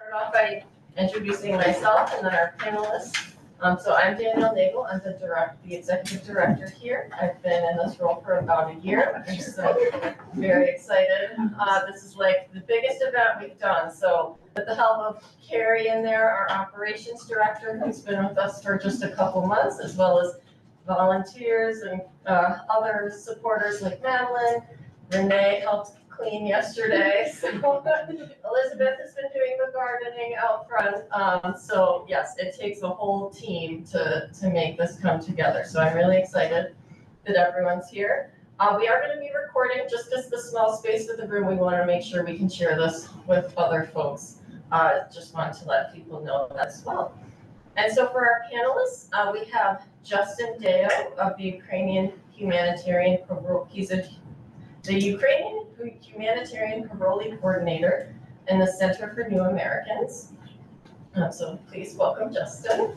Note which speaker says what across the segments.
Speaker 1: start off by introducing myself and then our panelists. So I'm Danielle Nagel. I'm the executive director here. I've been in this role for about a year. I'm so very excited. This is like the biggest event we've done. So with the help of Carrie in there, our operations director, who's been with us for just a couple months, as well as volunteers and other supporters like Madeline. Renee helped clean yesterday. So Elizabeth has been doing the gardening out front. So yes, it takes a whole team to make this come together. So I'm really excited that everyone's here. We are going to be recording just because the small space of the room. We want to make sure we can share this with other folks. Just want to let people know that as well. And so for our panelists, we have Justin Deyo of the Ukrainian Humanitarian Parole. He's the Ukrainian Humanitarian Parole Coordinator in the Center for New Americans. So please welcome Justin.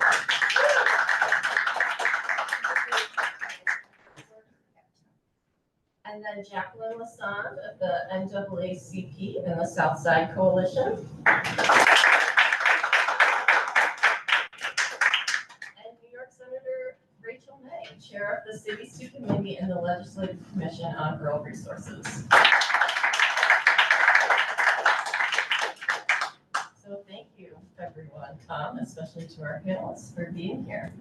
Speaker 1: And then Jacqueline LaSonde of the NAACP and the Southside Coalition. Senator Rachel May, Chair of the City Stu Committee and the Legislative Commission on Rural Resources. So thank you, everyone, especially to our panelists for being here.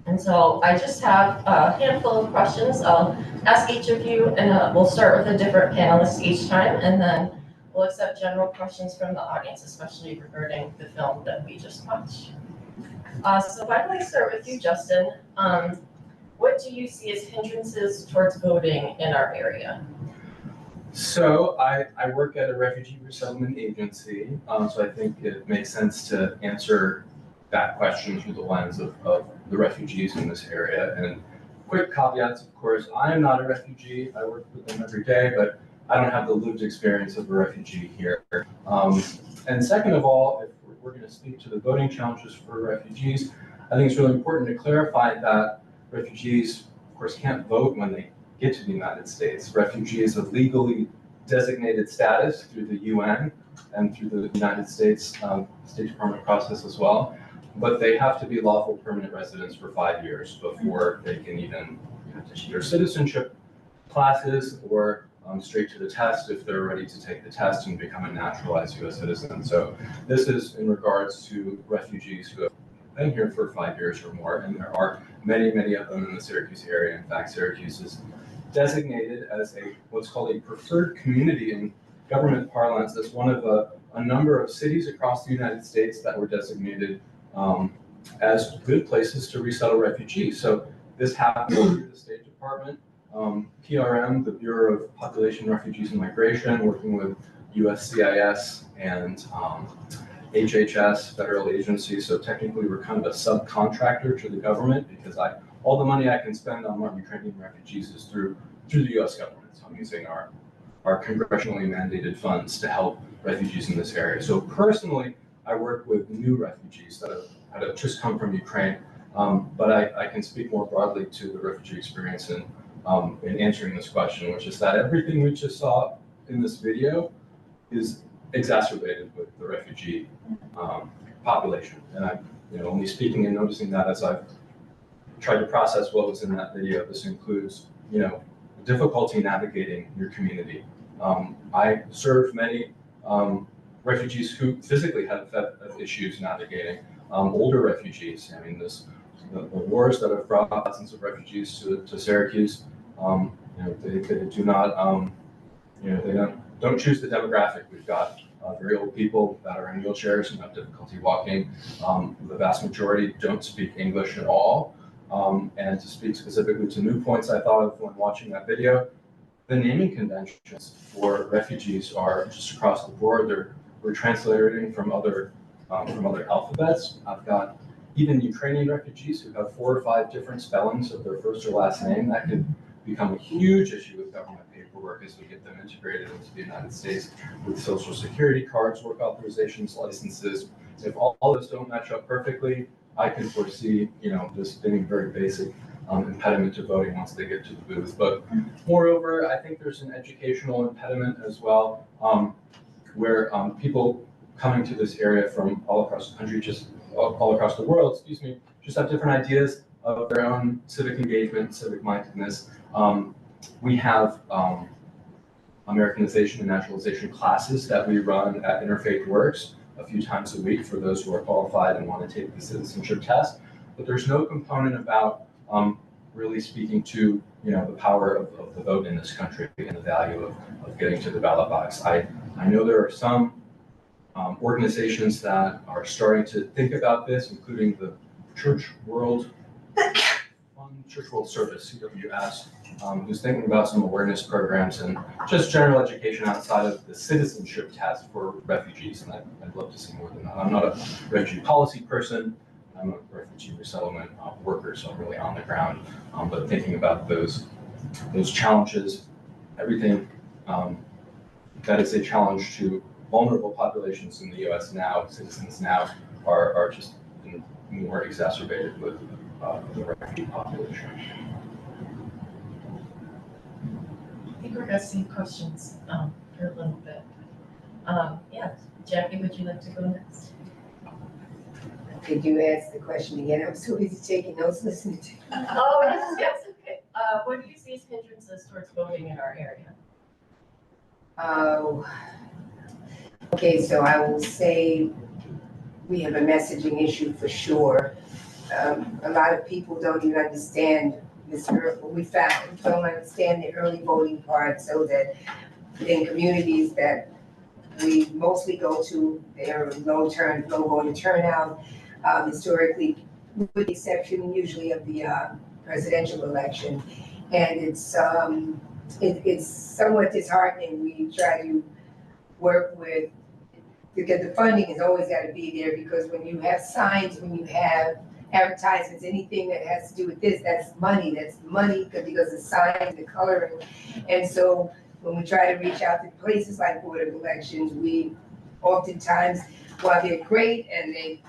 Speaker 1: And so I just have a handful of questions I'll ask each of you, and we'll start with a different panelist each time, and then we'll accept general questions from the audience, especially regarding the film that we just watched. So why don't I start with you, Justin? What do you see as hindrances towards voting in our area?
Speaker 2: So I work at a refugee resettlement agency, so I think it makes sense to answer that question through the lens of the refugees in this area. And quick caveats, of course, I am not a refugee. I work with them every day, but I don't have the lived experience of a refugee here. And second of all, if we're going to speak to the voting challenges for refugees, I think it's really important to clarify that refugees, of course, can't vote when they get to the United States. Refugees of legally designated status through the UN and through the United States State Department process as well, but they have to be lawful permanent residents for 5 years before they can even take their citizenship classes or straight to the test if they're ready to take the test and become a naturalized U.S. citizen. So this is in regards to refugees who have been here for 5 years or more, and there are many, many of them in the Syracuse area. In fact, Syracuse is designated as what's called a preferred community in government parlance as one of a number of cities across the United States that were designated as good places to resettle refugees. So this happened through the State Department. PRM, the Bureau of Population, Refugees, and Migration, working with USCIS and HHS, federal agencies. So technically, we're kind of a subcontractor to the government because all the money I can spend on Ukrainian refugees is through the U.S. government. So I'm using our congressionally mandated funds to help refugees in this area. So personally, I work with new refugees that have just come from Ukraine, but I can speak more broadly to the refugee experience in answering this question, which is that everything we just saw in this video is exacerbated with the refugee population. And I'm only speaking and noticing that as I've tried to process what was in that video. This includes difficulty navigating your community. I served many refugees who physically have issues navigating older refugees. I mean, the wars that have brought thousands of refugees to Syracuse, they do not, they don't choose the demographic. We've got very old people that are in wheelchairs and have difficulty walking. The vast majority don't speak English at all. And to speak specifically to new points I thought of when watching that video, the naming conventions for refugees are just across the board. We're translating from other alphabets. I've got even Ukrainian refugees who have 4 or 5 different spellings of their first or last name. That could become a huge issue with government paperwork as we get them integrated into the United States with social security cards, work authorizations, licenses. If all those don't match up perfectly, I can foresee, this being a very basic impediment to voting once they get to the booth. But moreover, I think there's an educational impediment as well, where people coming to this area from all across the country, just all across the world, excuse me, just have different ideas of their own civic engagement, civic mindedness. We have Americanization and naturalization classes that we run at Interfaith Works a few times a week for those who are qualified and want to take the citizenship test. But there's no component about really speaking to the power of the vote in this country and the value of getting to the ballot box. I know there are some organizations that are starting to think about this, including the Church World Service, CWS, who's thinking about some awareness programs and just general education outside of the citizenship test for refugees. And I'd love to see more than that. I'm not a refugee policy person. I'm a refugee resettlement worker, so I'm really on the ground. But thinking about those challenges, everything that is a challenge to vulnerable populations in the U.S. now, citizens now, are just more exacerbated with the refugee population.
Speaker 1: I think we're gonna see questions for a little bit. Yeah, Jackie, would you like to go next?
Speaker 3: Could you ask the question again? I'm so busy taking notes, listening to you.
Speaker 1: Oh, yes, okay. What do you see as hindrances towards voting in our area?
Speaker 3: Oh, okay, so I will say we have a messaging issue for sure. A lot of people don't even understand this, what we found, don't understand the early voting part, so that in communities that we mostly go to, there are low voter turnout, historically, with the exception usually of the presidential election. And it's somewhat disheartening. We try to work with, because the funding has always got to be there, because when you have signs, when you have advertisements, anything that has to do with this, that's money because the signs, the coloring. And so when we try to reach out to places like Board of Elections, we oftentimes, while they're great and they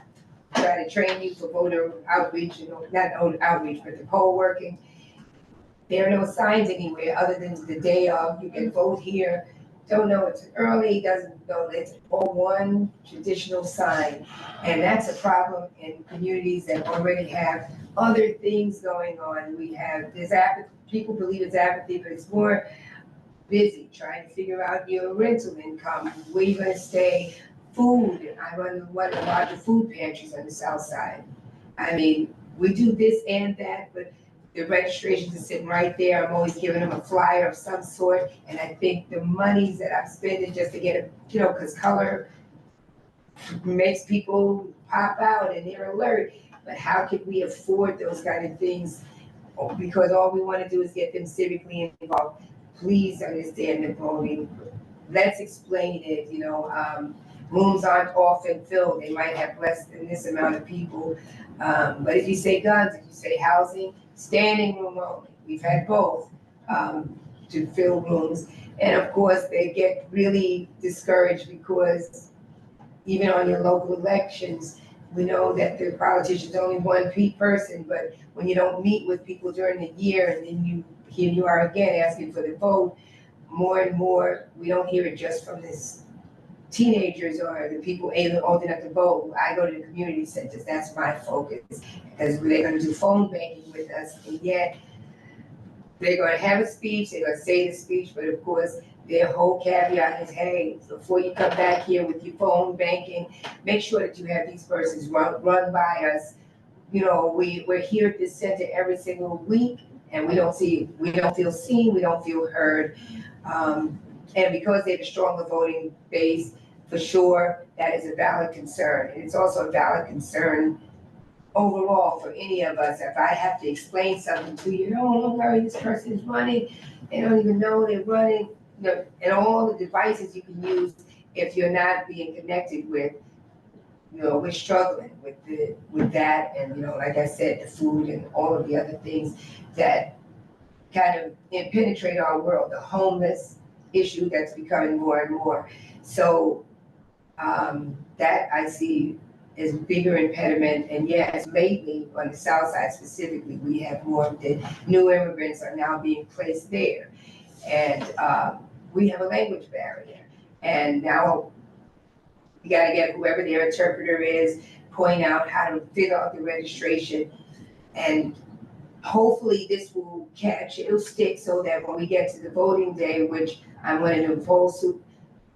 Speaker 3: try to train you for voter outreach, not outreach, but the poll working, there are no signs anywhere other than the day of, you can vote here. Don't know it's early, doesn't know it's all one traditional sign. And that's a problem in communities that already have other things going on. We have this apathy, people believe it's apathy, but it's more busy trying to figure out your rental income, where you're gonna stay, food. I run one of the largest food pantries on the south side. I mean, we do this and that, but the registrations are sitting right there. I'm always giving them a flyer of some sort. And I think the monies that I'm spending just to get because color makes people pop out and they're alert. But how can we afford those kind of things? Because all we want to do is get them civically involved. Please understand the voting. Let's explain it, rooms aren't often filled. They might have less than this amount of people. But if you say guns, if you say housing, standing room only. We've had both to fill rooms. And of course, they get really discouraged because even on your local elections, we know that the politician's only one person, but when you don't meet with people during the year and then here you are again asking for the vote, more and more, we don't hear it just from this teenagers or the people old enough to vote. I go to the community centers, that's my focus, because they're gonna do phone banking with us, and yet they're gonna have a speech, they're gonna say the speech, but of course, their whole caveat is, hey, before you come back here with your phone banking, make sure that you have these persons run by us. We're here at this center every single week, and we don't feel seen, we don't feel heard. And because they have a stronger voting base, for sure, that is a valid concern. And it's also a valid concern overall for any of us. If I have to explain something to you, don't worry, this person is running, they don't even know they're running, and all the devices you can use if you're not being connected with, we're struggling with that. And, like I said, the food and all of the other things that kind of penetrate our world, the homeless issue that's becoming more and more. So that I see is a bigger impediment. And yes, lately on the south side specifically, we have more of the new immigrants are now being placed there. And we have a language barrier. And now You gotta get whoever their interpreter is, point out how to fill out the registration. And hopefully this will catch, it'll stick so that when we get to the voting day, which I'm one of the polls,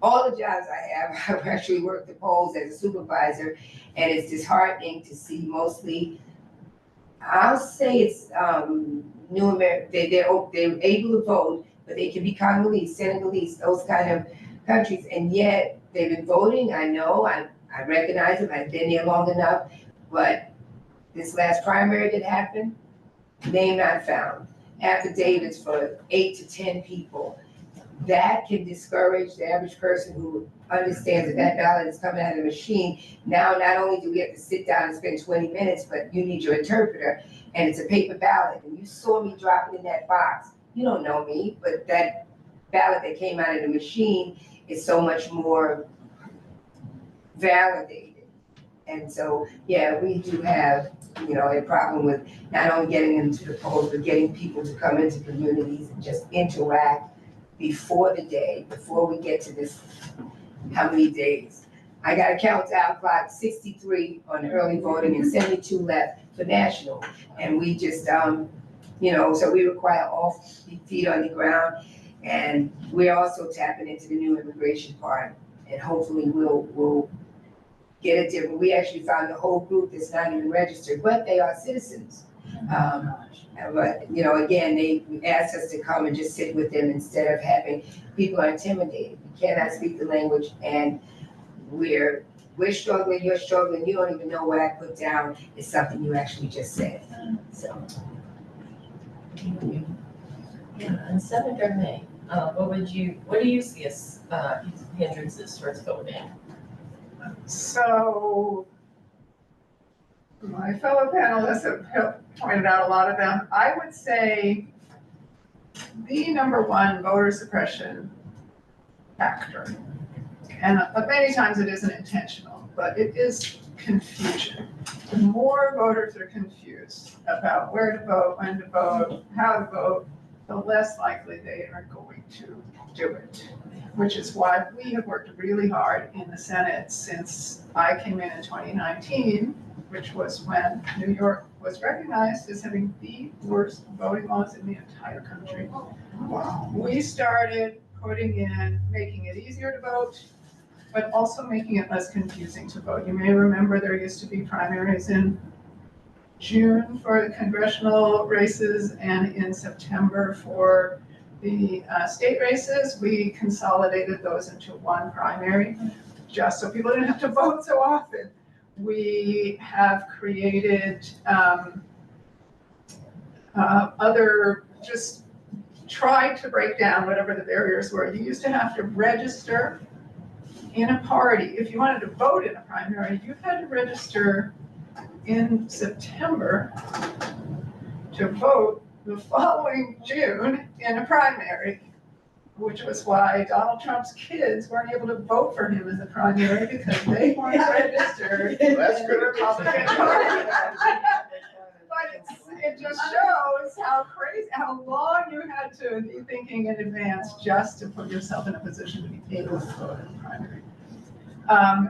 Speaker 3: all the jobs I have, I've actually worked the polls as a supervisor, and it's disheartening to see mostly, I'll say it's New America, they're able to vote, but they can be Congolese, Senegalese, those kind of countries, and yet they've been voting. I know, I recognize them, I've been there long enough, but this last primary that happened, name not found. Affidavits for 8 to 10 people. That can discourage the average person who understands that ballot is coming out of the machine. Now, not only do we have to sit down and spend 20 minutes, but you need your interpreter, and it's a paper ballot, and you saw me drop it in that box. You don't know me, but that ballot that came out of the machine is so much more validated. And so, yeah, we do have, a problem with not only getting them to the polls, but getting people to come into communities and just interact before the day, before we get to this, how many days? I got a countdown clock, 63 on early voting and 72 left for national. And we just, so we require all feet on the ground. And we're also tapping into the new immigration part. And hopefully we'll get it different. We actually found a whole group that's not even registered, but they are citizens. But, again, they asked us to come and just sit with them instead of having, people are intimidated. You cannot speak the language, and we're struggling, you're struggling, you don't even know what I put down is something you actually just said, so.
Speaker 1: Yeah, and Senator May, what do you see as hindrances towards voting?
Speaker 4: So my fellow panelists have pointed out a lot of them. I would say the number one voter suppression factor, and many times it isn't intentional, but it is confusion. The more voters are confused about where to vote, when to vote, how to vote, the less likely they are going to do it, which is why we have worked really hard in the Senate since I came in 2019, which was when New York was recognized as having the worst voting laws in the entire country. We started making it easier to vote, but also making it less confusing to vote. You may remember there used to be primaries in June for the congressional races and in September for the state races. We consolidated those into one primary, just so people didn't have to vote so often. We have created just tried to break down whatever the barriers were. You used to have to register in a party. If you wanted to vote in a primary, you had to register in September to vote the following June in a primary, which was why Donald Trump's kids weren't able to vote for him in the primary because they weren't registered in the Republican Party. But it just shows how crazy, how long you had to be thinking in advance just to put yourself in a position to be able to vote in the primary.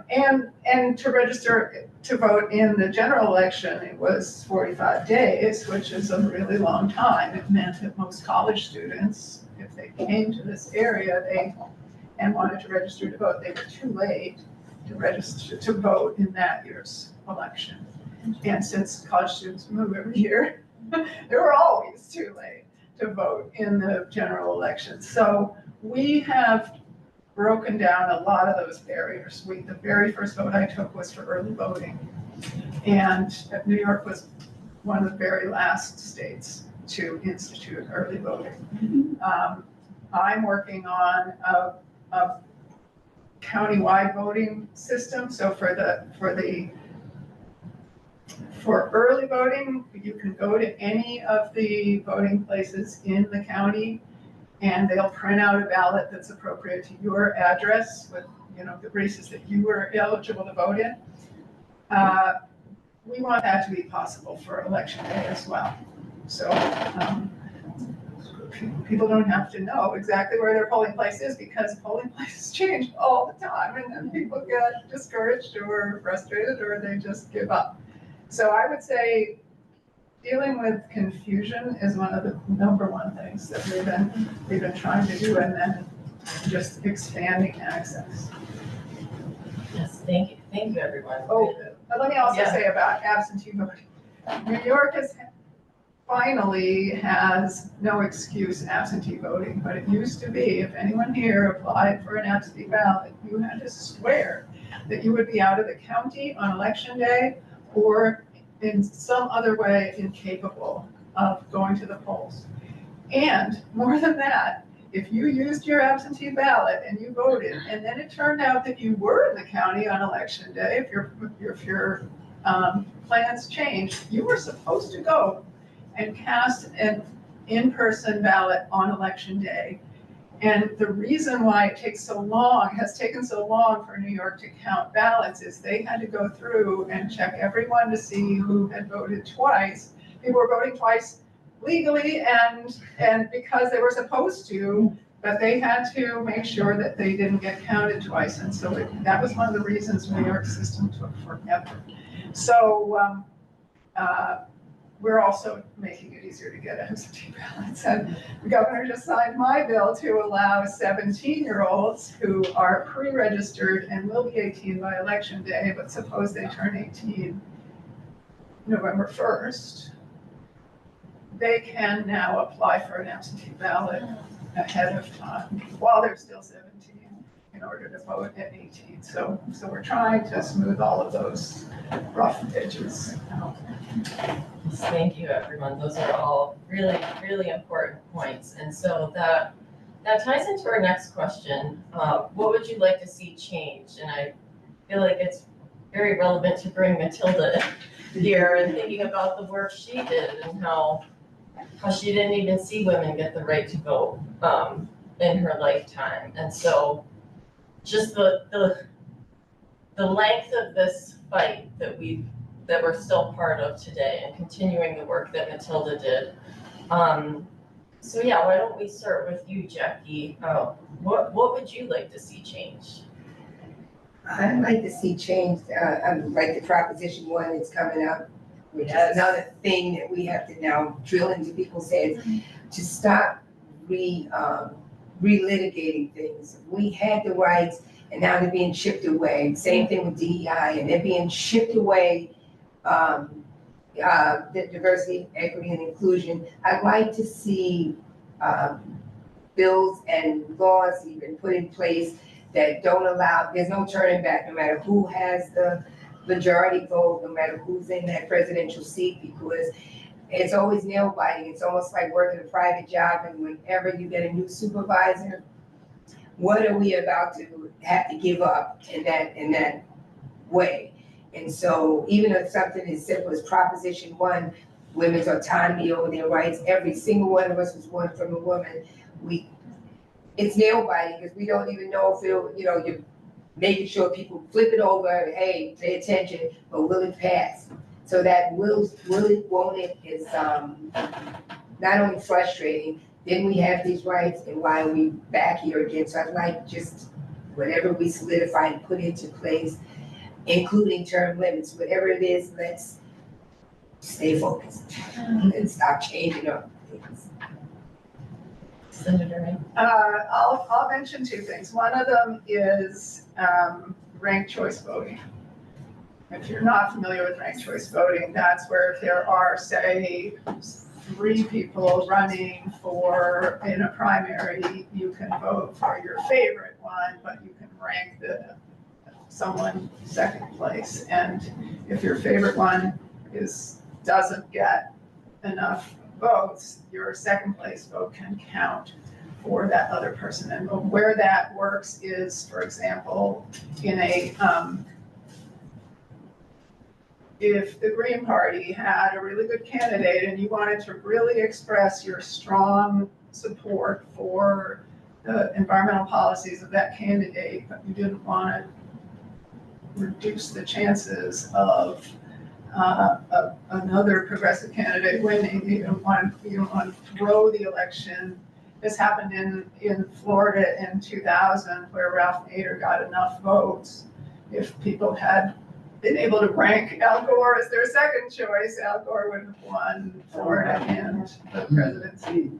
Speaker 4: And to register to vote in the general election, it was 45 days, which is a really long time. It meant that most college students, if they came to this area and wanted to register to vote, they were too late to register to vote in that year's election. And since college students move every year, they were always too late to vote in the general election. So we have broken down a lot of those barriers. The very first vote I took was for early voting. And New York was one of the very last states to institute early voting. I'm working on a countywide voting system. So for early voting, you can go to any of the voting places in the county and they'll print out a ballot that's appropriate to your address with, the races that you were eligible to vote in. We want that to be possible for election day as well. So people don't have to know exactly where their polling place is because polling places change all the time and then people get discouraged or frustrated or they just give up. So I would say dealing with confusion is one of the #1 things that we've been trying to do, and then just expanding access.
Speaker 1: Yes, thank you, everyone.
Speaker 4: Oh, but let me also
Speaker 1: Yeah.
Speaker 4: say about absentee voting. New York finally has no excuse absentee voting, but it used to be, if anyone here applied for an absentee ballot, you had to swear that you would be out of the county on election day or in some other way incapable of going to the polls. And more than that, if you used your absentee ballot and you voted, and then it turned out that you were in the county on election day, if your plans changed, you were supposed to go and cast an in-person ballot on election day. And the reason why it has taken so long for New York to count ballots is they had to go through and check everyone to see who had voted twice. People were voting twice legally and because they were supposed to, but they had to make sure that they didn't get counted twice. And so that was one of the reasons New York's system took forever. So we're also making it easier to get absentee ballots. And the governor just signed my bill to allow 17-year-olds who are pre-registered and will be 18 by election day, but suppose they turn 18 November 1st, they can now apply for an absentee ballot ahead of time while they're still 17 in order to vote at 18. So we're trying to smooth all of those rough edges out.
Speaker 1: Thank you, everyone. Those are all really, really important points. And so that ties into our next question. What would you like to see changed? And I feel like it's very relevant to bring Matilda here and thinking about the work she did and how she didn't even see women get the right to vote in her lifetime. And so just the length of this fight that we're still part of today and continuing the work that Matilda did. So yeah, why don't we start with you, Jackie? What would you like to see changed?
Speaker 3: I'd like to see change, like the Proposition 1 is coming up, which
Speaker 1: Yes.
Speaker 3: is another thing that we have to now drill into people's heads to stop relitigating things. We had the rights and now they're being chipped away. Same thing with DEI, and they're being chipped away. The diversity, equity, and inclusion. I'd like to see bills and laws even put in place that don't allow, there's no turning back, no matter who has the majority vote, no matter who's in that presidential seat, because it's always nail biting. It's almost like working a private job, and whenever you get a new supervisor, what are we about to have to give up in that way? And so even if something as simple as Proposition 1, women's autonomy over their rights, every single one of us was born from a woman. It's nail biting because we don't even know if it'll, you're making sure people flip it over, hey, pay attention, but will it pass? So that will it, won't it is not only frustrating, then we have these rights and why are we back here again? So I'd like just whatever we solidify and put into place, including term limits, whatever it is, let's stay focused and stop changing up things.
Speaker 1: Senator May?
Speaker 4: I'll mention two things. One of them is ranked choice voting. If you're not familiar with ranked choice voting, that's where if there are, say, 3 people running in a primary, you can vote for your favorite one, but you can rank someone second place. And if your favorite one doesn't get enough votes, your second place vote can count for that other person. And where that works is, for example, in if the Green Party had a really good candidate and you wanted to really express your strong support for the environmental policies of that candidate, but you didn't want to reduce the chances of another progressive candidate winning, you don't want to throw the election. This happened in Florida in 2000, where Ralph Nader got enough votes. If people had been able to rank Al Gore as their second choice, Al Gore would have won Florida and the presidency.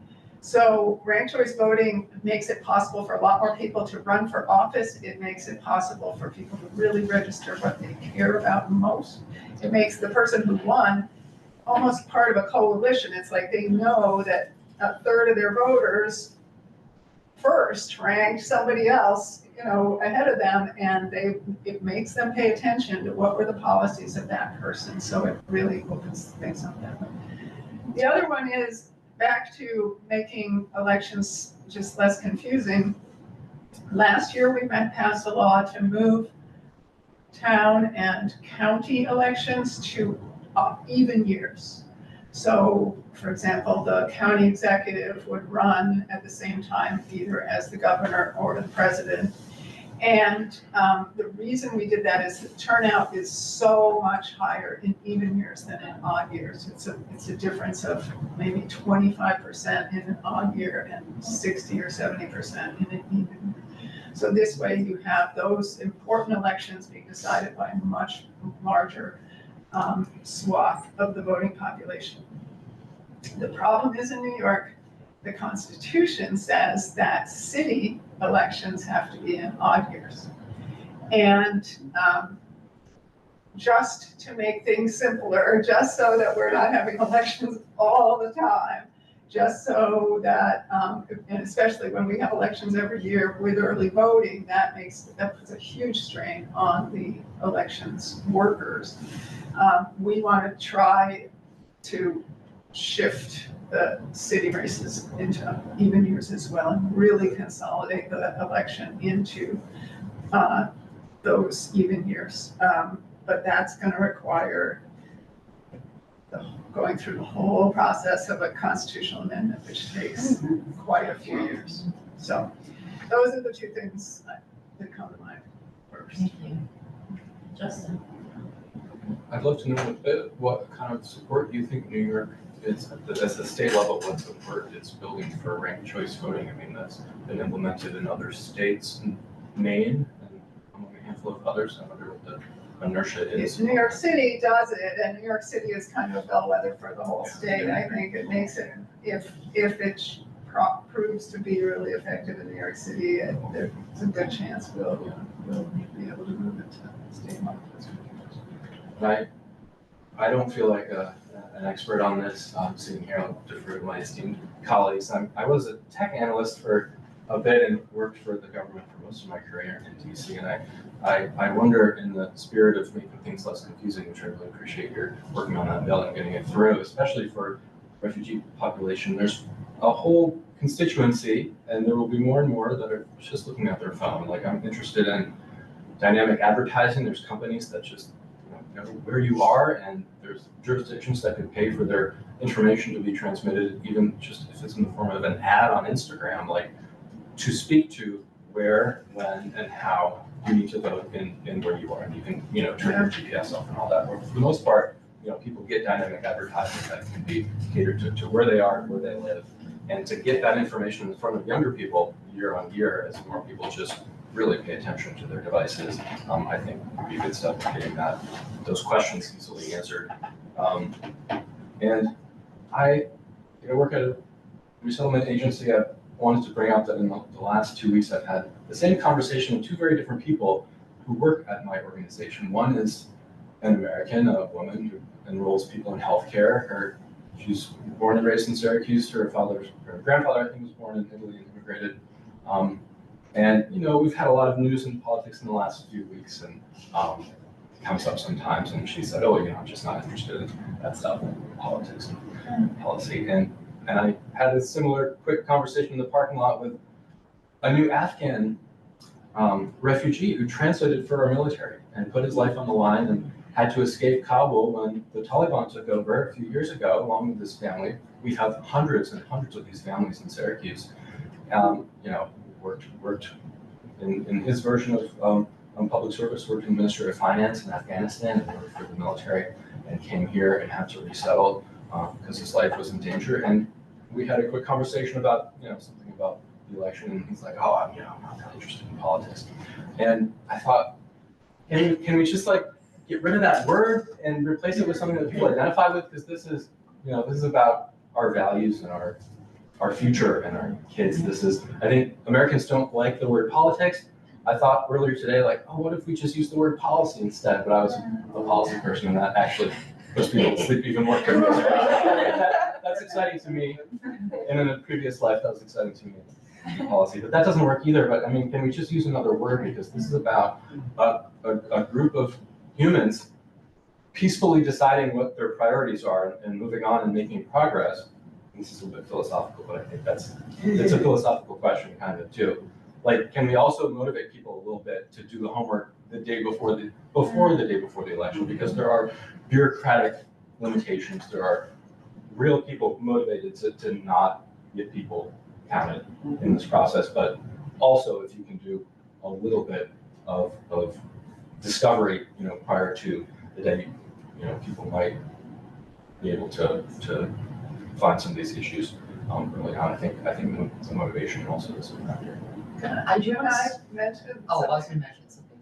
Speaker 4: So ranked choice voting makes it possible for a lot more people to run for office. It makes it possible for people to really register what they care about most. It makes the person who won almost part of a coalition. It's like they know that a third of their voters first ranked somebody else, ahead of them, and it makes them pay attention to what were the policies of that person. So it really opens things up that way. The other one is back to making elections just less confusing. Last year, we passed a law to move town and county elections to even years. So, for example, the county executive would run at the same time either as the governor or the president. And the reason we did that is the turnout is so much higher in even years than in odd years. It's a difference of maybe 25% in an odd year and 60 or 70% in an even year. So this way you have those important elections being decided by a much larger swath of the voting population. The problem is in New York, the Constitution says that city elections have to be in odd years. And just to make things simpler, just so that we're not having elections all the time, just so that, and especially when we have elections every year with early voting, that puts a huge strain on the elections workers. We want to try to shift the city races into even years as well and really consolidate the election into those even years. But that's going to require going through the whole process of a constitutional amendment, which takes quite a few years. So those are the two things that come to mind first.
Speaker 1: Thank you. Justin?
Speaker 2: I'd love to know a bit what kind of support you think New York is at the state level, what support it's building for ranked choice voting. I mean, that's been implemented in other states, in Maine, and among a handful of others. I wonder what the inertia is.
Speaker 4: New York City does it, and New York City is kind of a bellwether for the whole state. I think it makes it, if it proves to be really effective in New York City, there's a good chance we'll be able to move it to state level.
Speaker 2: I don't feel like an expert on this. I'm sitting here, I'll defer to my esteemed colleagues. I was a tech analyst for a bit and worked for the government for most of my career in DC, and I wonder, in the spirit of making things less confusing, which I really appreciate your working on that bill and getting it through, especially for refugee population, there's a whole constituency, and there will be more and more that are just looking at their phone. Like, I'm interested in dynamic advertising. There's companies that just know where you are, and there's jurisdictions that could pay for their information to be transmitted, even just if it's in the form of an ad on Instagram, like to speak to where, when, and how you need to vote in where you are. And you can, turn your GPS off and all that. But for the most part, people get dynamic advertising that can be catered to where they are, where they live. And to get that information in front of younger people year on year, as more people just really pay attention to their devices, I think would be a good step in getting those questions easily answered. And I work at a resettlement agency. I wanted to bring out that in the last 2 weeks, I've had the same conversation with two very different people who work at my organization. One is an American, a woman who enrolls people in healthcare. She's born and raised in Syracuse. Her grandfather, I think, was born in Italy and immigrated. And we've had a lot of news and politics in the last few weeks, and it comes up sometimes. And she said, "Oh, I'm just not interested in that stuff, politics and policy." And I had a similar quick conversation in the parking lot with a new Afghan refugee who translated for our military and put his life on the line and had to escape Kabul when the Taliban took over a few years ago, along with his family. We have hundreds and hundreds of these families in Syracuse. Worked in his version of public service, worked in the Ministry of Finance in Afghanistan and worked for the military. and came here and had to resettle because his life was in danger. And we had a quick conversation about, something about the election, and he's like, oh, I'm not that interested in politics. And I thought, can we just like get rid of that word and replace it with something that people identify with? Because this is about our values and our future and our kids. I think Americans don't like the word politics. I thought earlier today, like, oh, what if we just use the word policy instead? But I was a policy person, and that actually puts people to sleep even more quickly. That's exciting to me. And in a previous life, that was exciting to me, policy. But that doesn't work either. But I mean, can we just use another word? Because this is about a group of humans peacefully deciding what their priorities are and moving on and making progress. And this is a bit philosophical, but I think it's a philosophical question kind of too. Like, can we also motivate people a little bit to do the homework the day before the day before the election? Because there are bureaucratic limitations. There are real people motivated to not get people counted in this process. But also, if you can do a little bit of discovery, prior to the day, people might be able to find some of these issues early on. I think the motivation also is a factor.
Speaker 4: I mentioned.
Speaker 5: Oh, I was going to mention something.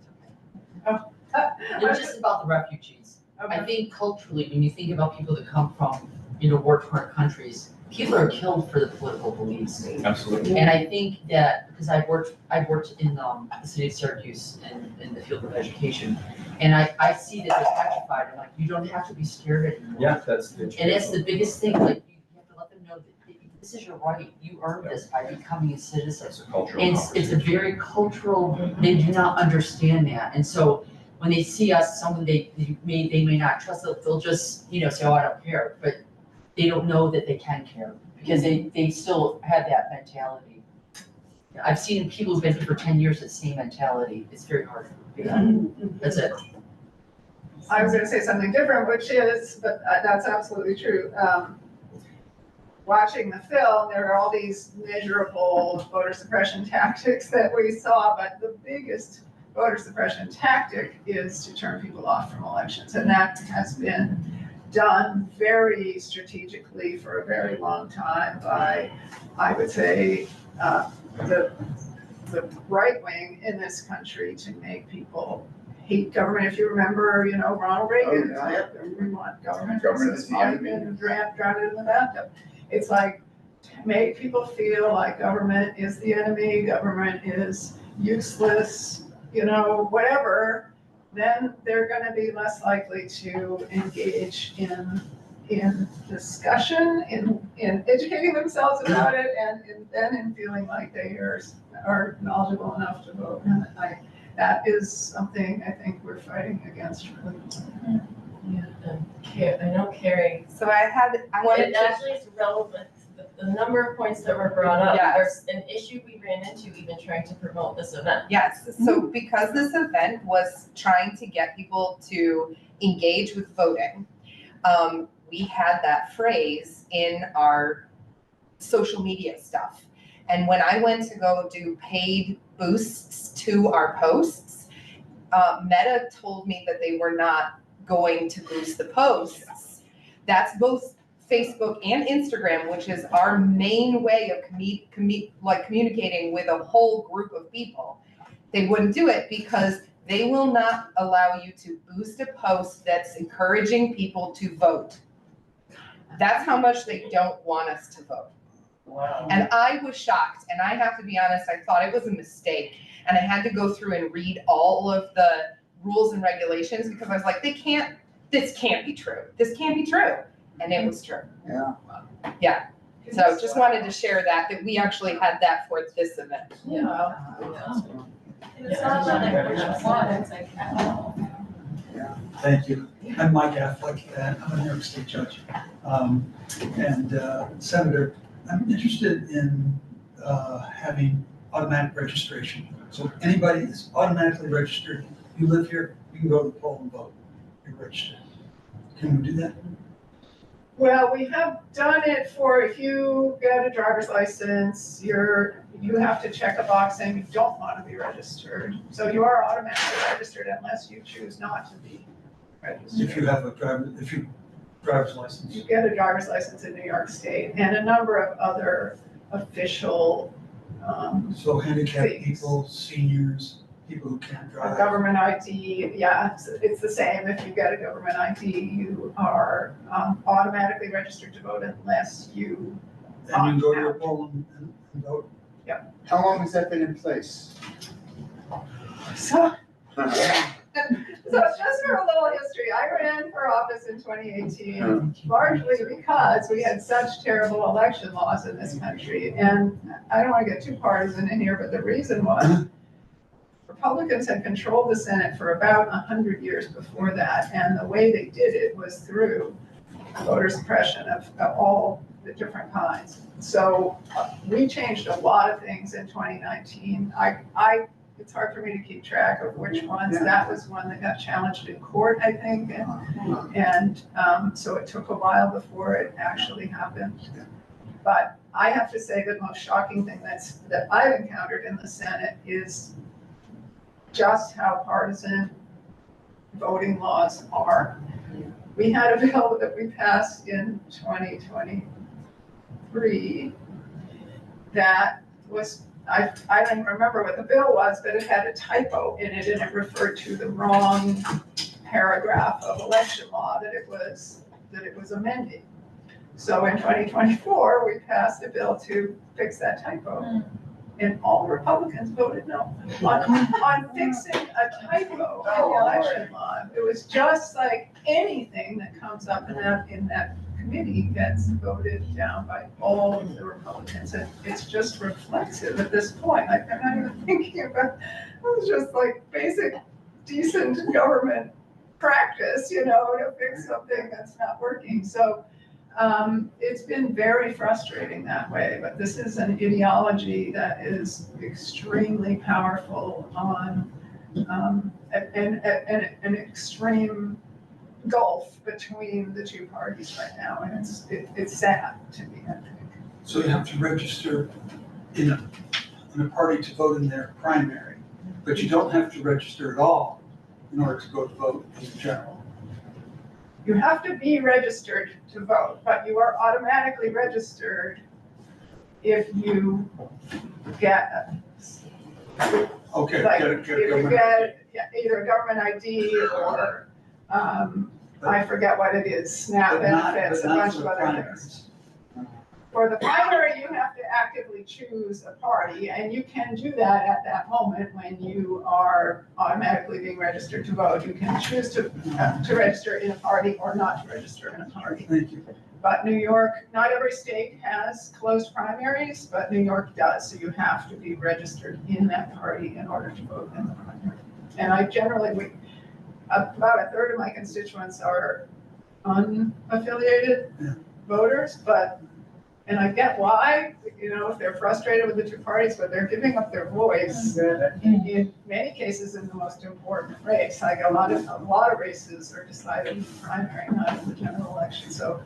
Speaker 5: It's just about the refugees. I think culturally, when you think about people that come from, war-torn countries, people are killed for the political beliefs.
Speaker 2: Absolutely.
Speaker 5: And I think that, because I've worked in the city of Syracuse in the field of education, and I see that they're petrified. I'm like, you don't have to be scared anymore.
Speaker 2: Yeah, that's the
Speaker 5: And it's the biggest thing, like, you have to let them know that this is your right. You earned this by becoming a citizen.
Speaker 2: It's a cultural
Speaker 5: It's a very cultural, they do not understand that. And so when they see us, someone they may not trust, they'll just, say, oh, I don't care. But they don't know that they can care because they still have that mentality. I've seen people who've been here for 10 years, that same mentality. It's very hard. That's it.
Speaker 4: I was gonna say something different, which is, but that's absolutely true. Watching the film, there are all these measurable voter suppression tactics that we saw, but the biggest voter suppression tactic is to turn people off from elections. And that has been done very strategically for a very long time by, I would say, the right wing in this country to make people hate government. If you remember, Ronald Reagan, we want government
Speaker 6: Government
Speaker 4: and drown it in the bathtub. It's like, make people feel like government is the enemy, government is useless, whatever, then they're gonna be less likely to engage in discussion, in educating themselves about it, and then in feeling like they are knowledgeable enough to vote. And that is something I think we're fighting against really.
Speaker 1: Yeah, I know Carrie.
Speaker 7: So I wanted
Speaker 1: It
Speaker 7: to,
Speaker 1: actually is relevant, the number of points that were brought up.
Speaker 7: Yes.
Speaker 1: There's an issue we ran into even trying to promote this event.
Speaker 7: yes, so because this event was trying to get people to engage with voting, we had that phrase in our social media stuff. And when I went to go do paid boosts to our posts, Meta told me that they were not going to boost the posts. That's both Facebook and Instagram, which is our main way of communicating with a whole group of people. They wouldn't do it because they will not allow you to boost a post that's encouraging people to vote. That's how much they don't want us to vote.
Speaker 1: Wow.
Speaker 7: And I was shocked, and I have to be honest, I thought it was a mistake. And I had to go through and read all of the rules and regulations because I was like, this can't be true. This can't be true. And it was true. Yeah. So just wanted to share that we actually had that for this event.
Speaker 1: Yeah.
Speaker 8: It's not that I wish one, it's like,
Speaker 6: Thank you. I'm Mike Affleck, and I'm a New York State judge. Senator, I'm interested in having automatic registration. So anybody that's automatically registered, you live here, you can go to the poll and vote. You're registered. Can we do that?
Speaker 4: Well, we have done it for, if you get a driver's license, you have to check a box saying you don't want to be registered. So you are automatically registered unless you choose not to be register.
Speaker 6: If you have a driver's license.
Speaker 4: You get a driver's license in New York State and a number of other official,
Speaker 6: So handicapped
Speaker 4: things.
Speaker 6: people, seniors, people who can't
Speaker 4: a
Speaker 6: drive.
Speaker 4: government ID, yeah, it's the same. If you get a government ID, you are automatically registered to vote unless you,
Speaker 6: And you can go to your poll and vote.
Speaker 9: How long has that been in place?
Speaker 4: so. So just for a little history, I ran for office in 2018, largely because we had such terrible election laws in this country. And I don't want to get too partisan in here, but the reason was Republicans had controlled the Senate for about 100 years before that. And the way they did it was through voter suppression of all the different kinds. So we changed a lot of things in 2019. It's hard for me to keep track of which ones. That was one that got challenged in court, I think. And so it took a while before it actually happened. But I have to say the most shocking thing that I've encountered in the Senate is just how partisan voting laws are. We had a bill that we passed in 2023 that was, I don't remember what the bill was, but it had a typo in it and it referred to the wrong paragraph of election law that it was amending. So in 2024, we passed a bill to fix that typo. And all Republicans voted no on fixing a typo in the election law. It was just like anything that comes up in that committee gets voted down by all of the Republicans. And it's just reflexive at this point. Like, I'm not even thinking about, it's just like basic, decent government practice, to fix something that's not working. So it's been very frustrating that way, but this is an ideology that is extremely powerful on an extreme gulf between the two parties right now, and it's sad to me, I think.
Speaker 6: So you have to register in a party to vote in their primary, but you don't have to register at all in order to go to vote in general.
Speaker 4: You have to be registered to vote, but you are automatically registered if you get,
Speaker 6: Okay,
Speaker 4: like,
Speaker 6: get
Speaker 4: if you
Speaker 6: government.
Speaker 4: get either a government ID or, I forget what it is, SNAP benefits, a bunch of other things. For the primary, you have to actively choose a party, and you can do that at that moment when you are automatically being registered to vote. You can choose to register in a party or not to register in a party.
Speaker 6: Thank you.
Speaker 4: But New York, not every state has closed primaries, but New York does, so you have to be registered in that party in order to vote in the primary. And I generally, about a third of my constituents are unaffiliated voters, and I get why, if they're frustrated with the two parties, but they're giving up their voice in many cases in the most important race. Like a lot of races are decided in the primary, not in the general election. So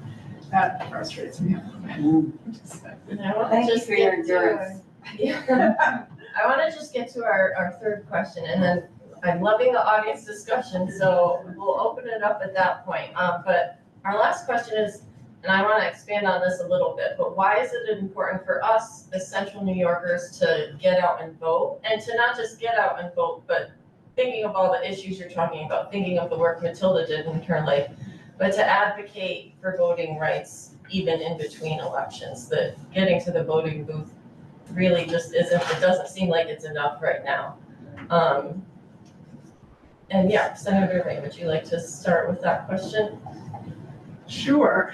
Speaker 4: that frustrates me a little bit.
Speaker 1: And I want to
Speaker 3: Thank you
Speaker 1: just
Speaker 3: for your
Speaker 1: get to,
Speaker 3: endurance.
Speaker 1: I want to just get to our third question, and then I'm loving the audience discussion, so we'll open it up at that point. But our last question is, and I want to expand on this a little bit, but why is it important for us as Central New Yorkers to get out and vote, and to not just get out and vote, but thinking of all the issues you're talking about, thinking of the work Matilda did in her life, but to advocate for voting rights even in between elections, that getting to the voting booth really just isn't, it doesn't seem like it's enough right now. And yeah, Senator May, would you like to start with that question?
Speaker 4: Sure.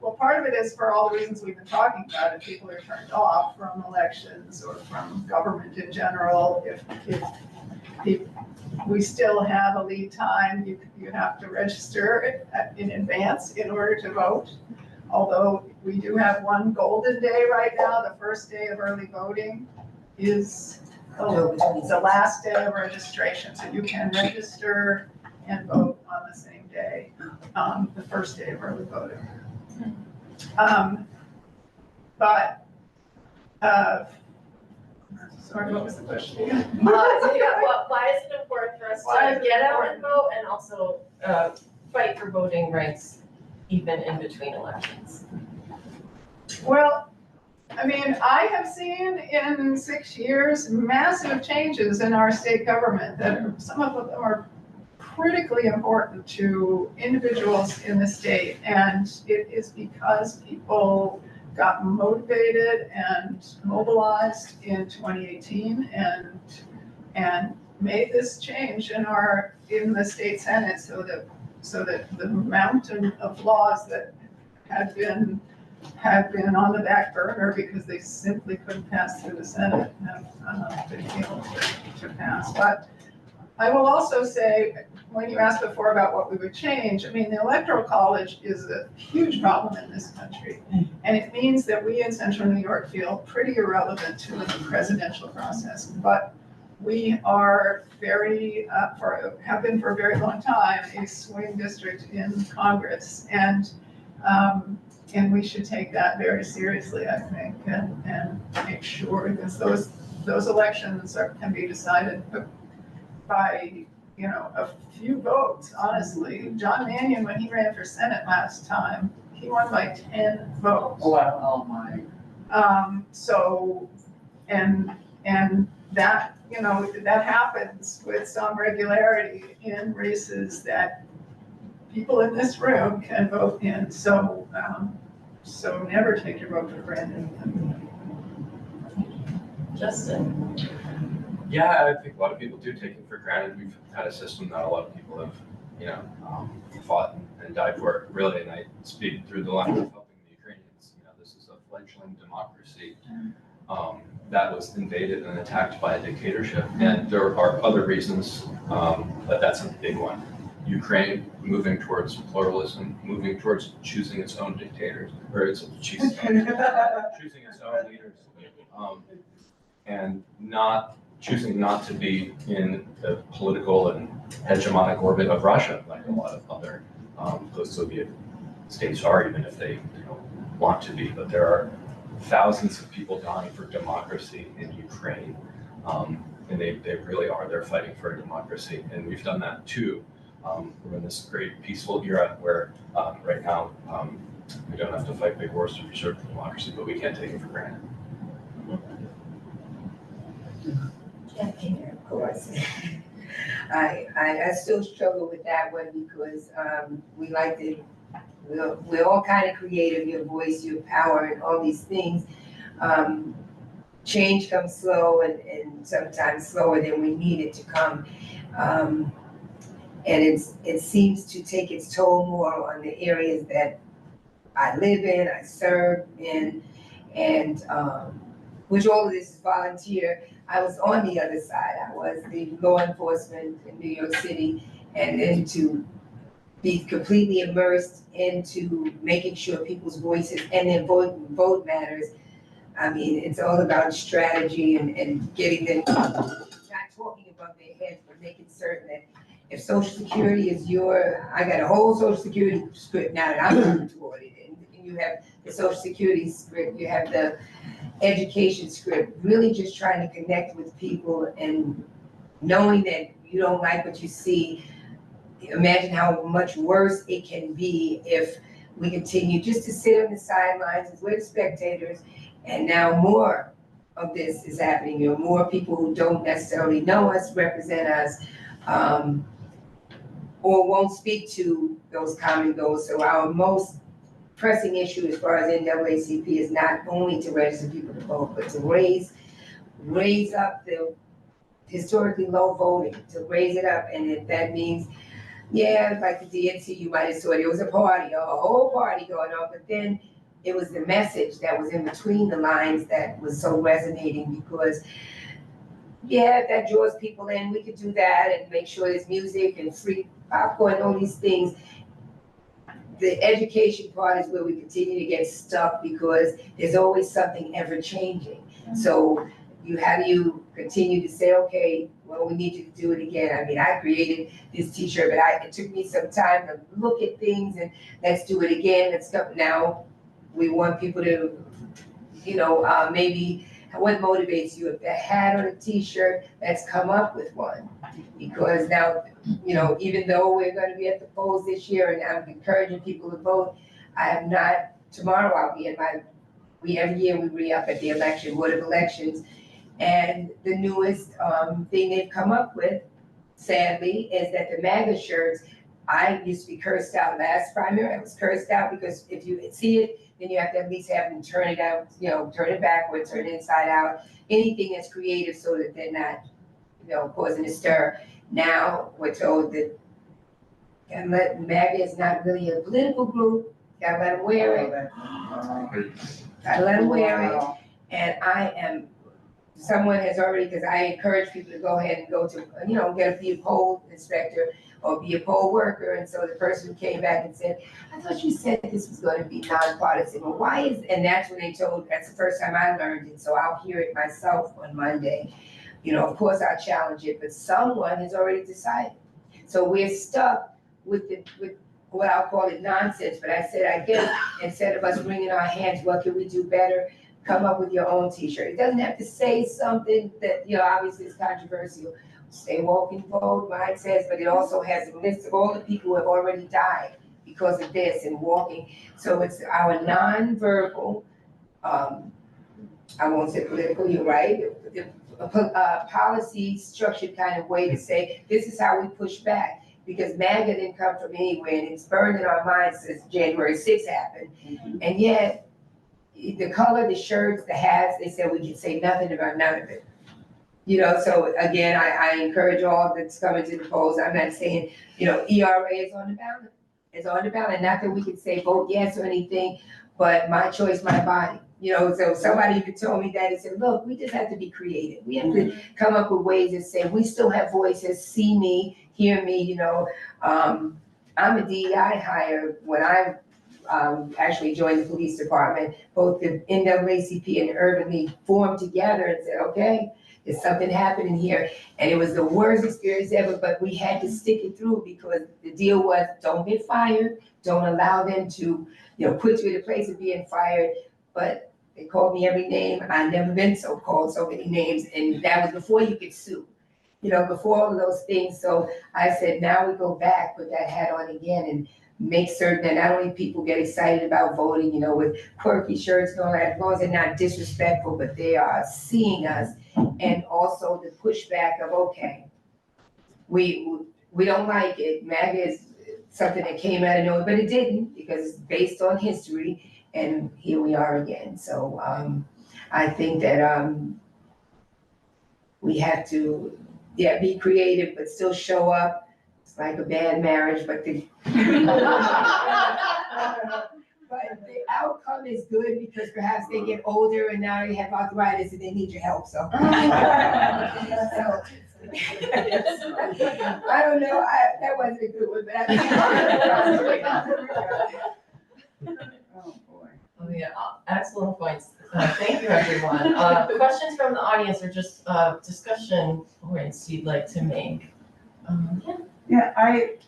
Speaker 4: Well, part of it is for all the reasons we've been talking about. If people are turned off from elections or from government in general, if we still have a lead time, you have to register in advance in order to vote. Although we do have one golden day right now, the first day of early voting is the last day of registration. So you can register and vote on the same day, the first day of early voting. Sorry, what was the question again?
Speaker 1: Why is it important for us
Speaker 4: Why is
Speaker 1: to
Speaker 4: it
Speaker 1: get out
Speaker 4: important?
Speaker 1: and vote and also fight for voting rights even in between elections?
Speaker 4: Well, I mean, I have seen in 6 years massive changes in our state government that some of them are critically important to individuals in the state. And it is because people got motivated and mobilized in 2018 and made this change in the state Senate so that the mountain of laws that had been on the back burner because they simply couldn't pass through the Senate have been able to pass. But I will also say, when you asked before about what we would change, I mean, the Electoral College is a huge problem in this country. And it means that we in Central New York feel pretty irrelevant to the presidential process. But we are have been for a very long time, a swing district in Congress. And we should take that very seriously, I think, and make sure that those elections can be decided by, a few votes, honestly. John Mannion, when he ran for Senate last time, he won by 10 votes.
Speaker 9: Oh, wow. Oh, my.
Speaker 4: So, and that, that happens with some regularity in races that people in this room can vote in. So never take your vote for granted.
Speaker 1: Justin?
Speaker 2: Yeah, I think a lot of people do take it for granted. We've had a system that a lot of people have, fought and died for, really. And I speak through the lens of helping the Ukrainians. This is a fledgling democracy that was invaded and attacked by a dictatorship. And there are other reasons, but that's a big one. Ukraine moving towards pluralism, moving towards choosing its own dictators, or choosing its own leaders, and choosing not to be in the political and hegemonic orbit of Russia, like a lot of other post-Soviet states are, even if they want to be. But there are thousands of people dying for democracy in Ukraine, and they really are. They're fighting for a democracy, and we've done that too. We're in this great peaceful era where right now we don't have to fight big wars to preserve democracy, but we can't take it for granted.
Speaker 3: Of course. I still struggle with that one because we're all kind of creative, your voice, your power, and all these things. Change comes slow and sometimes slower than we need it to come. And it seems to take its toll more on the areas that I live in, I serve in, and which all of this is volunteer. I was on the other side. I was the law enforcement in New York City, and then to be completely immersed into making sure people's voices and their vote matters. I mean, it's all about strategy and getting them not talking above their heads, but making certain that if Social Security is I got a whole Social Security script now that I'm working toward it, and you have the Social Security script, you have the education script, really just trying to connect with people and knowing that you don't like what you see. Imagine how much worse it can be if we continue just to sit on the sidelines as we're the spectators, and now more of this is happening. More people who don't necessarily know us represent us, or won't speak to those common goals. So our most pressing issue as far as NAACP is not only to register people to vote, but to raise up the historically low voting, to raise it up. And if that means, like the DNC, you might have saw it was a whole party going on, but then it was the message that was in between the lines that was so resonating, because that draws people in. We could do that and make sure there's music and free popcorn, all these things. The education part is where we continue to get stuck because there's always something ever changing. So how do you continue to say, okay, well, we need you to do it again? I mean, I created this t-shirt, but it took me some time to look at things and let's do it again. Now we want people to, maybe what motivates you? If the hat or the t-shirt, let's come up with one. Because now, even though we're gonna be at the polls this year and I'm encouraging people to vote, I am not, tomorrow I'll be every year we re-up at the election, Board of Elections. And the newest thing they've come up with, sadly, is that the MAGA shirts, I used to be cursed out last primary. I was cursed out because if you see it, then you have to at least have them turn it out, turn it backwards, turn it inside out, anything that's creative so that they're not, causing a stir. Now, we're told that MAGA is not really a political group, gotta let them wear it. Gotta let them wear it. And someone has already, because I encourage people to go ahead and go to, be a poll inspector or be a poll worker. And so the person came back and said, I thought you said this was going to be nonpartisan. Well, and that's when that's the first time I learned it. So I'll hear it myself on Monday. Of course I'll challenge it, but someone has already decided. So we're stuck with what I'll call it nonsense. But I said, I guess instead of us wringing our hands, what can we do better? Come up with your own t-shirt. It doesn't have to say something that, obviously is controversial. Stay woke and vote, mine says, but it also has a list of all the people who have already died because of this and walking. So it's our nonverbal, I won't say political, you're right, policy structured kind of way to say, this is how we push back. Because MAGA didn't come from anywhere and it's burned in our minds since January 6th happened. Mm-hmm. And yet, the color, the shirts, the hats, they said we can say nothing about none of it. So again, I encourage all that's coming to the polls. I'm not saying, ERA is on the ballot. It's on the ballot. Not that we can say vote yes or anything, but my choice, my body. So somebody even told me that and said, look, we just have to be creative. We have to come up with ways to say we still have voices, see me, hear me, I'm a DEI hire. When I actually joined the police department, both the NAACP and the Urban League formed together and said, okay, there's something happening here. And it was the worst experience ever, but we had to stick it through because the deal was don't get fired, don't allow them to, put you in a place of being fired. But they called me every name. I've never been called so many names. And that was before you could sue, before all of those things. So I said, now we go back, put that hat on again and make certain that not only people get excited about voting, with quirky shirts and all that, as long as they're not disrespectful, but they are seeing us. And also the pushback of, okay, we don't like it. MAGA is something that came out of nowhere, but it didn't because it's based on history. And here we are again. So I think that we have to, be creative, but still show up. It's like a bad marriage, but the outcome is good because perhaps they get older and now they have arthritis and they need your help. So, I don't know. That wasn't a good one, but
Speaker 1: oh boy. Oh yeah, excellent points. Thank you, everyone. Questions from the audience or just discussion points you'd like to make?
Speaker 10: Yeah, I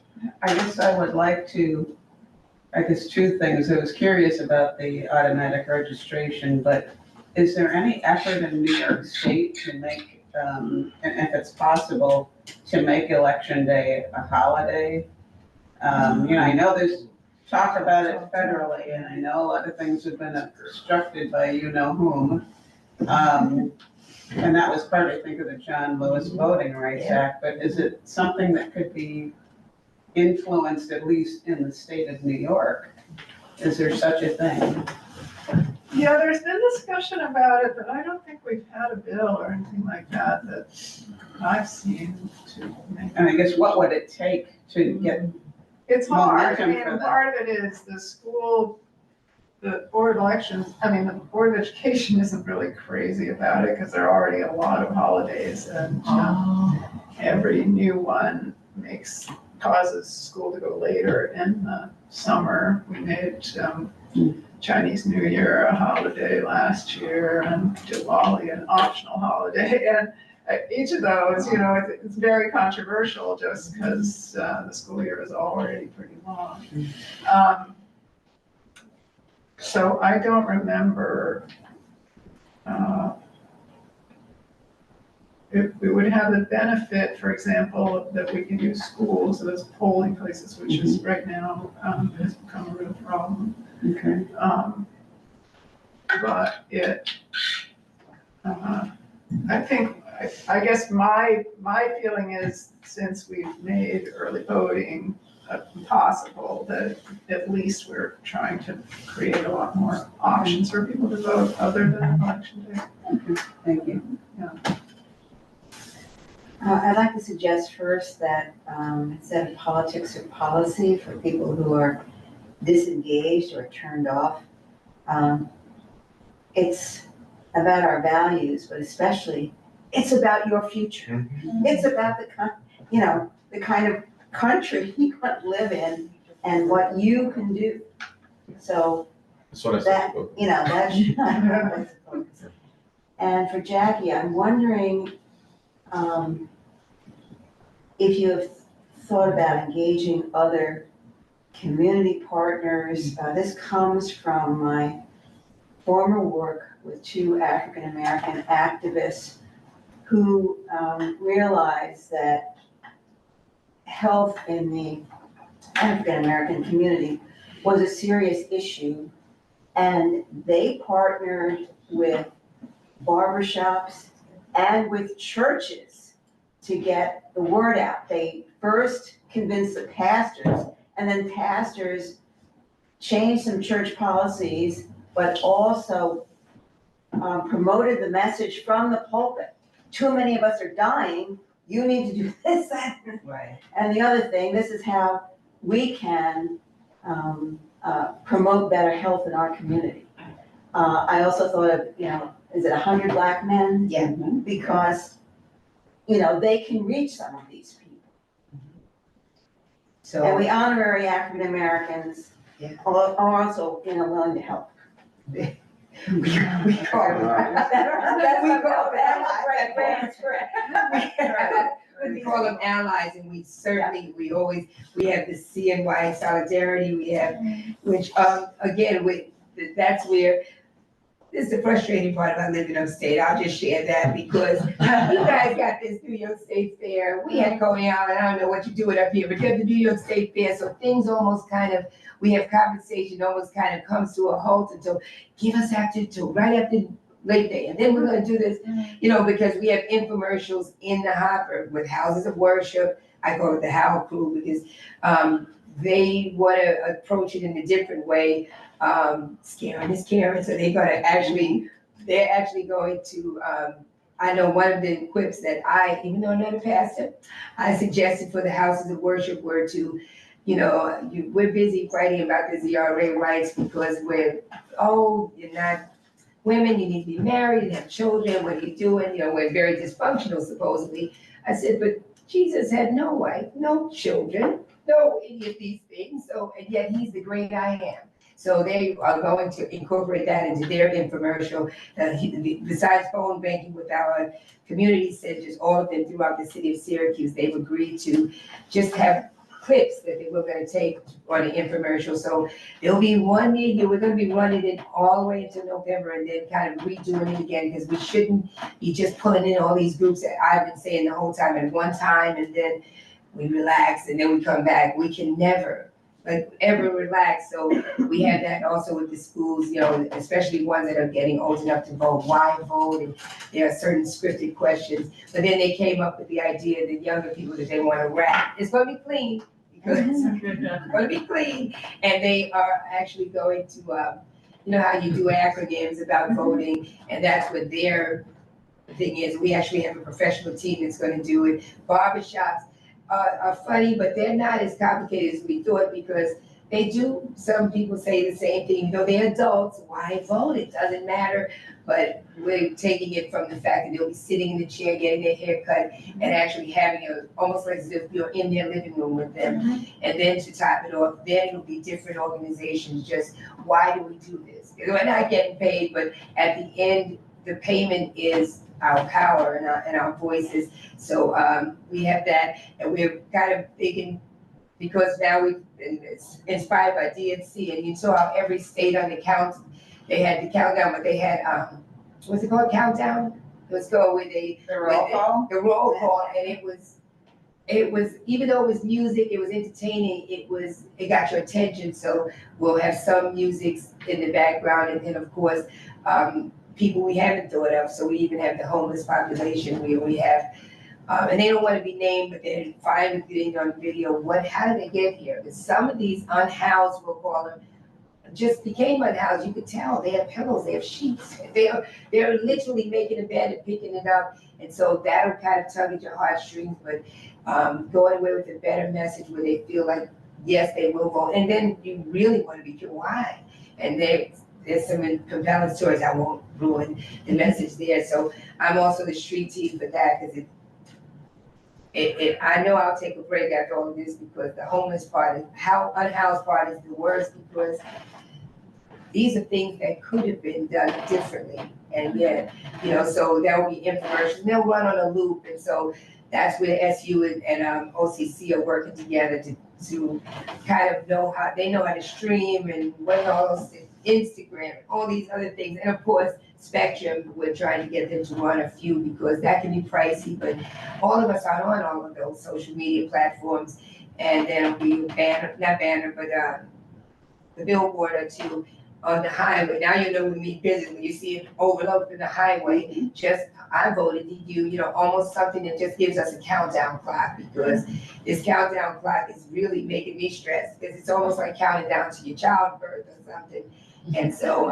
Speaker 10: guess I would like to, two things. I was curious about the automatic registration, but is there any effort in New York State to make, and if it's possible, to make Election Day a holiday? I know there's talk about it federally, and I know a lot of things have been obstructed by you-know-whom. And that was part, I think, of the John Lewis Voting Rights Act, but is it something that could be influenced, at least in the state of New York? Is there such a thing?
Speaker 4: Yeah, there's been discussion about it, but I don't think we've had a bill or anything like that I've seen to make.
Speaker 10: And I guess what would it take to get?
Speaker 4: It's hard. I mean,
Speaker 10: momentum for that?
Speaker 4: part of it is the Board of Elections, the Board of Education isn't really crazy about it because there are already a lot of holidays and every new one causes school to go later in the summer. We made Chinese New Year a holiday last year and Diwali an optional holiday. And each of those, it's very controversial just because the school year is already pretty long. So I don't remember we would have the benefit, for example, that we can use schools as polling places, which is right now, has become a real problem.
Speaker 10: Okay.
Speaker 4: But it, I think, I guess my feeling is, since we've made early voting possible, that at least we're trying to create a lot more options for people to vote other than election day.
Speaker 10: Thank you.
Speaker 11: I'd like to suggest first that instead of politics or policy for people who are disengaged or turned off, it's about our values, but especially it's about your future. It's about the kind of country you want to live in and what you can do. So
Speaker 2: That's what I
Speaker 11: that,
Speaker 2: said.
Speaker 11: that's and for Jackie, I'm wondering if you have thought about engaging other community partners. This comes from my former work with 2 African-American activists who realized that health in the African-American community was a serious issue, and they partnered with barbershops and with churches to get the word out. They first convinced the pastors, and then pastors changed some church policies, but also promoted the message from the pulpit. Too many of us are dying, you need to do this, that,
Speaker 3: Right.
Speaker 11: and the other thing. This is how we can promote better health in our community. I also thought of, is it 100 Black men?
Speaker 3: Yeah.
Speaker 11: Because, they can reach some of these people.
Speaker 3: So.
Speaker 11: And we honorary African Americans are also, willing to help.
Speaker 3: We call them. We call them allies, and we certainly, we have the CNY solidarity, we have, which, again, that's where, this is the frustrating part about living upstate. I'll just share that because you guys got this New York State Fair. We had Coney Island, I don't know what you're doing up here, but you have the New York State Fair, so things almost kind of, we have conversation almost kind of comes to a halt until give us right after Labor Day, and then we're gonna do this, because we have infomercials in the hopper with houses of worship. I call it the How Crew because they wanna approach it in a different way. Scaring is caring, so they're actually going to, I know one of the quips that even though I'm not a pastor, I suggested for the houses of worship were to, we're busy fighting about the ZRA rights because you're not women, you need to be married and have children, what are you doing? We're very dysfunctional supposedly. I said, but Jesus had no wife, no children, no any of these things, and yet he's the great I am. So they are going to incorporate that into their infomercial. Besides phone banking with our community centers, all of them throughout the city of Syracuse, they've agreed to just have clips that they were gonna take on the infomercial. So there'll be one media, we're gonna be running it all the way into November and then kind of redoing it again, because we shouldn't be just pulling in all these groups that I've been saying the whole time at one time, and then we relax and then we come back. We can never ever relax. So we had that also with the schools, especially ones that are getting old enough to vote. Why vote? And there are certain scripted questions. But then they came up with the idea that younger people, that they want to rap. It's going to be clean. Because it's going to be clean. And they are actually going to, how you do acronyms about voting. And that's what their thing is. We actually have a professional team that's going to do it. Barbershops are funny, but they're not as complicated as we thought, because they do, some people say the same thing, they're adults, why vote? It doesn't matter. But we're taking it from the fact that they'll be sitting in the chair, getting their hair cut, and actually having almost like as if you're in their living room with them. And then to top it off, then it'll be different organizations, just why do we do this? Because we're not getting paid, but at the end, the payment is our power and our voices. So we have that, and we're kind of thinking, because now we've been inspired by DNC, and you saw how every state on the count, they had the countdown, but they had, what's it called, countdown? let's go with a,
Speaker 10: The roll call?
Speaker 3: the roll call, and it was, even though it was music, it was entertaining, it got your attention, so we'll have some music in the background, and then, of course, people we haven't thought of, so we even have the homeless population, we have, and they don't wanna be named, but they're fine with getting on video, how did they get here? Because some of these unhoused, we'll call them, just became unhoused, you could tell, they have pillows, they have sheets, they're literally making a bed and picking it up, and so that'll kind of tug at your heartstrings, but going away with a better message where they feel like, yes, they will vote, and then you really want to be curious, why? And there's some compelling stories, I won't ruin the message there, so I'm also the street team for that, because I know I'll take a break after all of this, because the homeless part, unhoused part is the worst, because these are things that could have been done differently, and yet, so there will be infomercials, and they'll run on a loop, and so that's where SU and OCC are working together to kind of know how to stream and what all those things, Instagram, all these other things, and of course, Spectrum, we're trying to get them to run a few because that can be pricey, but all of us aren't on all of those social media platforms, and then we the billboard or two on the highway. Now you know when we visit, when you see it overlooked in the highway, I voted almost something that just gives us a countdown clock, because this countdown clock is really making me stressed, because it's almost like counting down to your childbirth or something. And so,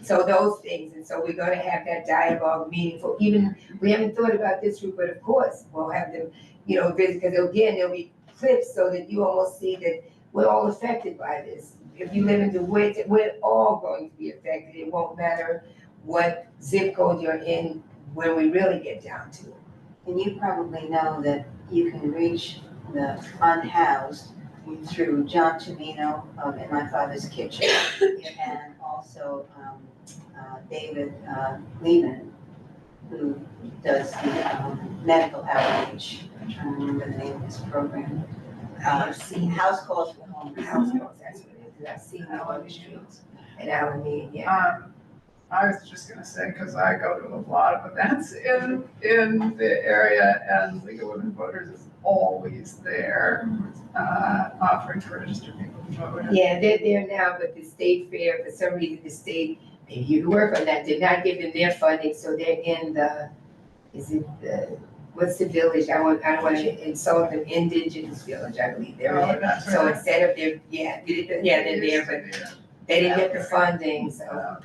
Speaker 3: so those things, and so we're gonna have that dialogue meaningful. Even, we haven't thought about this route, but of course, we'll have them, visit, because again, there'll be clips so that you almost see that we're all affected by this. If you live in DeWitt, we're all going to be affected. It won't matter what zip code you're in when we really get down to it.
Speaker 11: And you probably know that you can reach the unhoused through John Tomino in My Father's Kitchen, and also David Lehman, who does the medical outreach. I'm trying to remember the name of his program.
Speaker 3: I've seen
Speaker 11: House Calls for Homeless.
Speaker 3: house calls, that's what it is. I've seen them on the streets in Alameda, yeah.
Speaker 4: I was just gonna say, because I go to a lot of events in the area, and League of Women Voters is always there, offering to register people to vote.
Speaker 3: Yeah, they're there now, but the state fair, for some reason, the state, maybe you can work on that, did not give them their funding, so they're in what's the village? I don't want to insult them, Indigenous Village, I believe they're in. So instead of they're there, but they didn't get the funding, so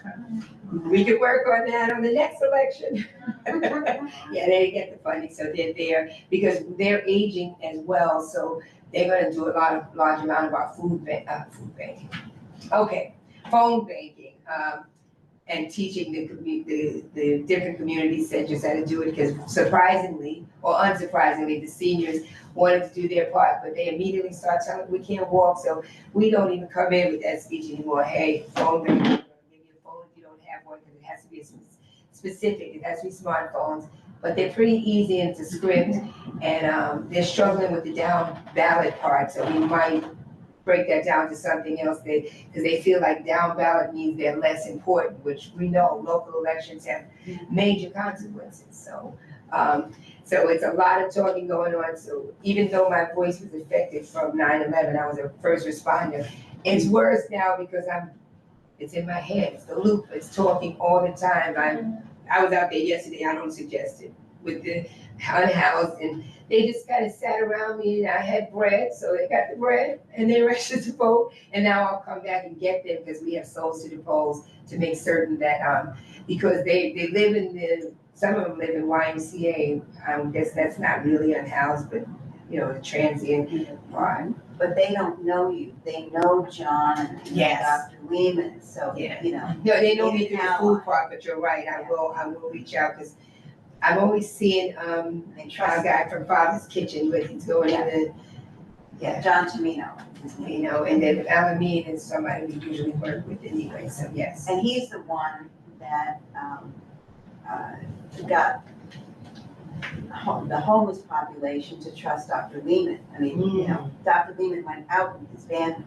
Speaker 3: we could work on that on the next election. Yeah, they didn't get the funding, so they're there because they're aging as well, so they're gonna do a large amount of our food banking. Okay, phone banking, and teaching the different community centers how to do it, because surprisingly, or unsurprisingly, the seniors wanted to do their part, but they immediately start telling, we can't walk, so we don't even come in with that speech anymore. Hey, phone banking, we're gonna give you a phone if you don't have one, because it has to be specific, it has to be smartphones, but they're pretty easy into script, and they're struggling with the down ballot part, so we might break that down to something else, because they feel like down ballot means they're less important, which we know local elections have major consequences. So, so it's a lot of talking going on. So even though my voice was affected from 9/11, I was a first responder. It's worse now because it's in my head. It's the loop. It's talking all the time. I was out there yesterday. I don't suggest it with the unhoused, and they just kind of sat around me, and I had bread, so they got the bread and they registered to vote, and now I'll come back and get them because we have souls to the polls to make certain that because they live some of them live in YMCA. I guess that's not really unhoused, but the transient part.
Speaker 11: But they don't know you. They know John and
Speaker 3: Yes.
Speaker 11: Dr. Lehman, so,
Speaker 3: Yeah. No, they know me through the food part, but you're right, I will reach out, because I've only seen a guy from Father's Kitchen, but he's going in
Speaker 11: John Tomino.
Speaker 3: And then Alameda is somebody we usually work with anyway, so yes.
Speaker 11: And he's the one that got the homeless population to trust Dr. Lehman. I mean, Dr. Lehman went out with his family.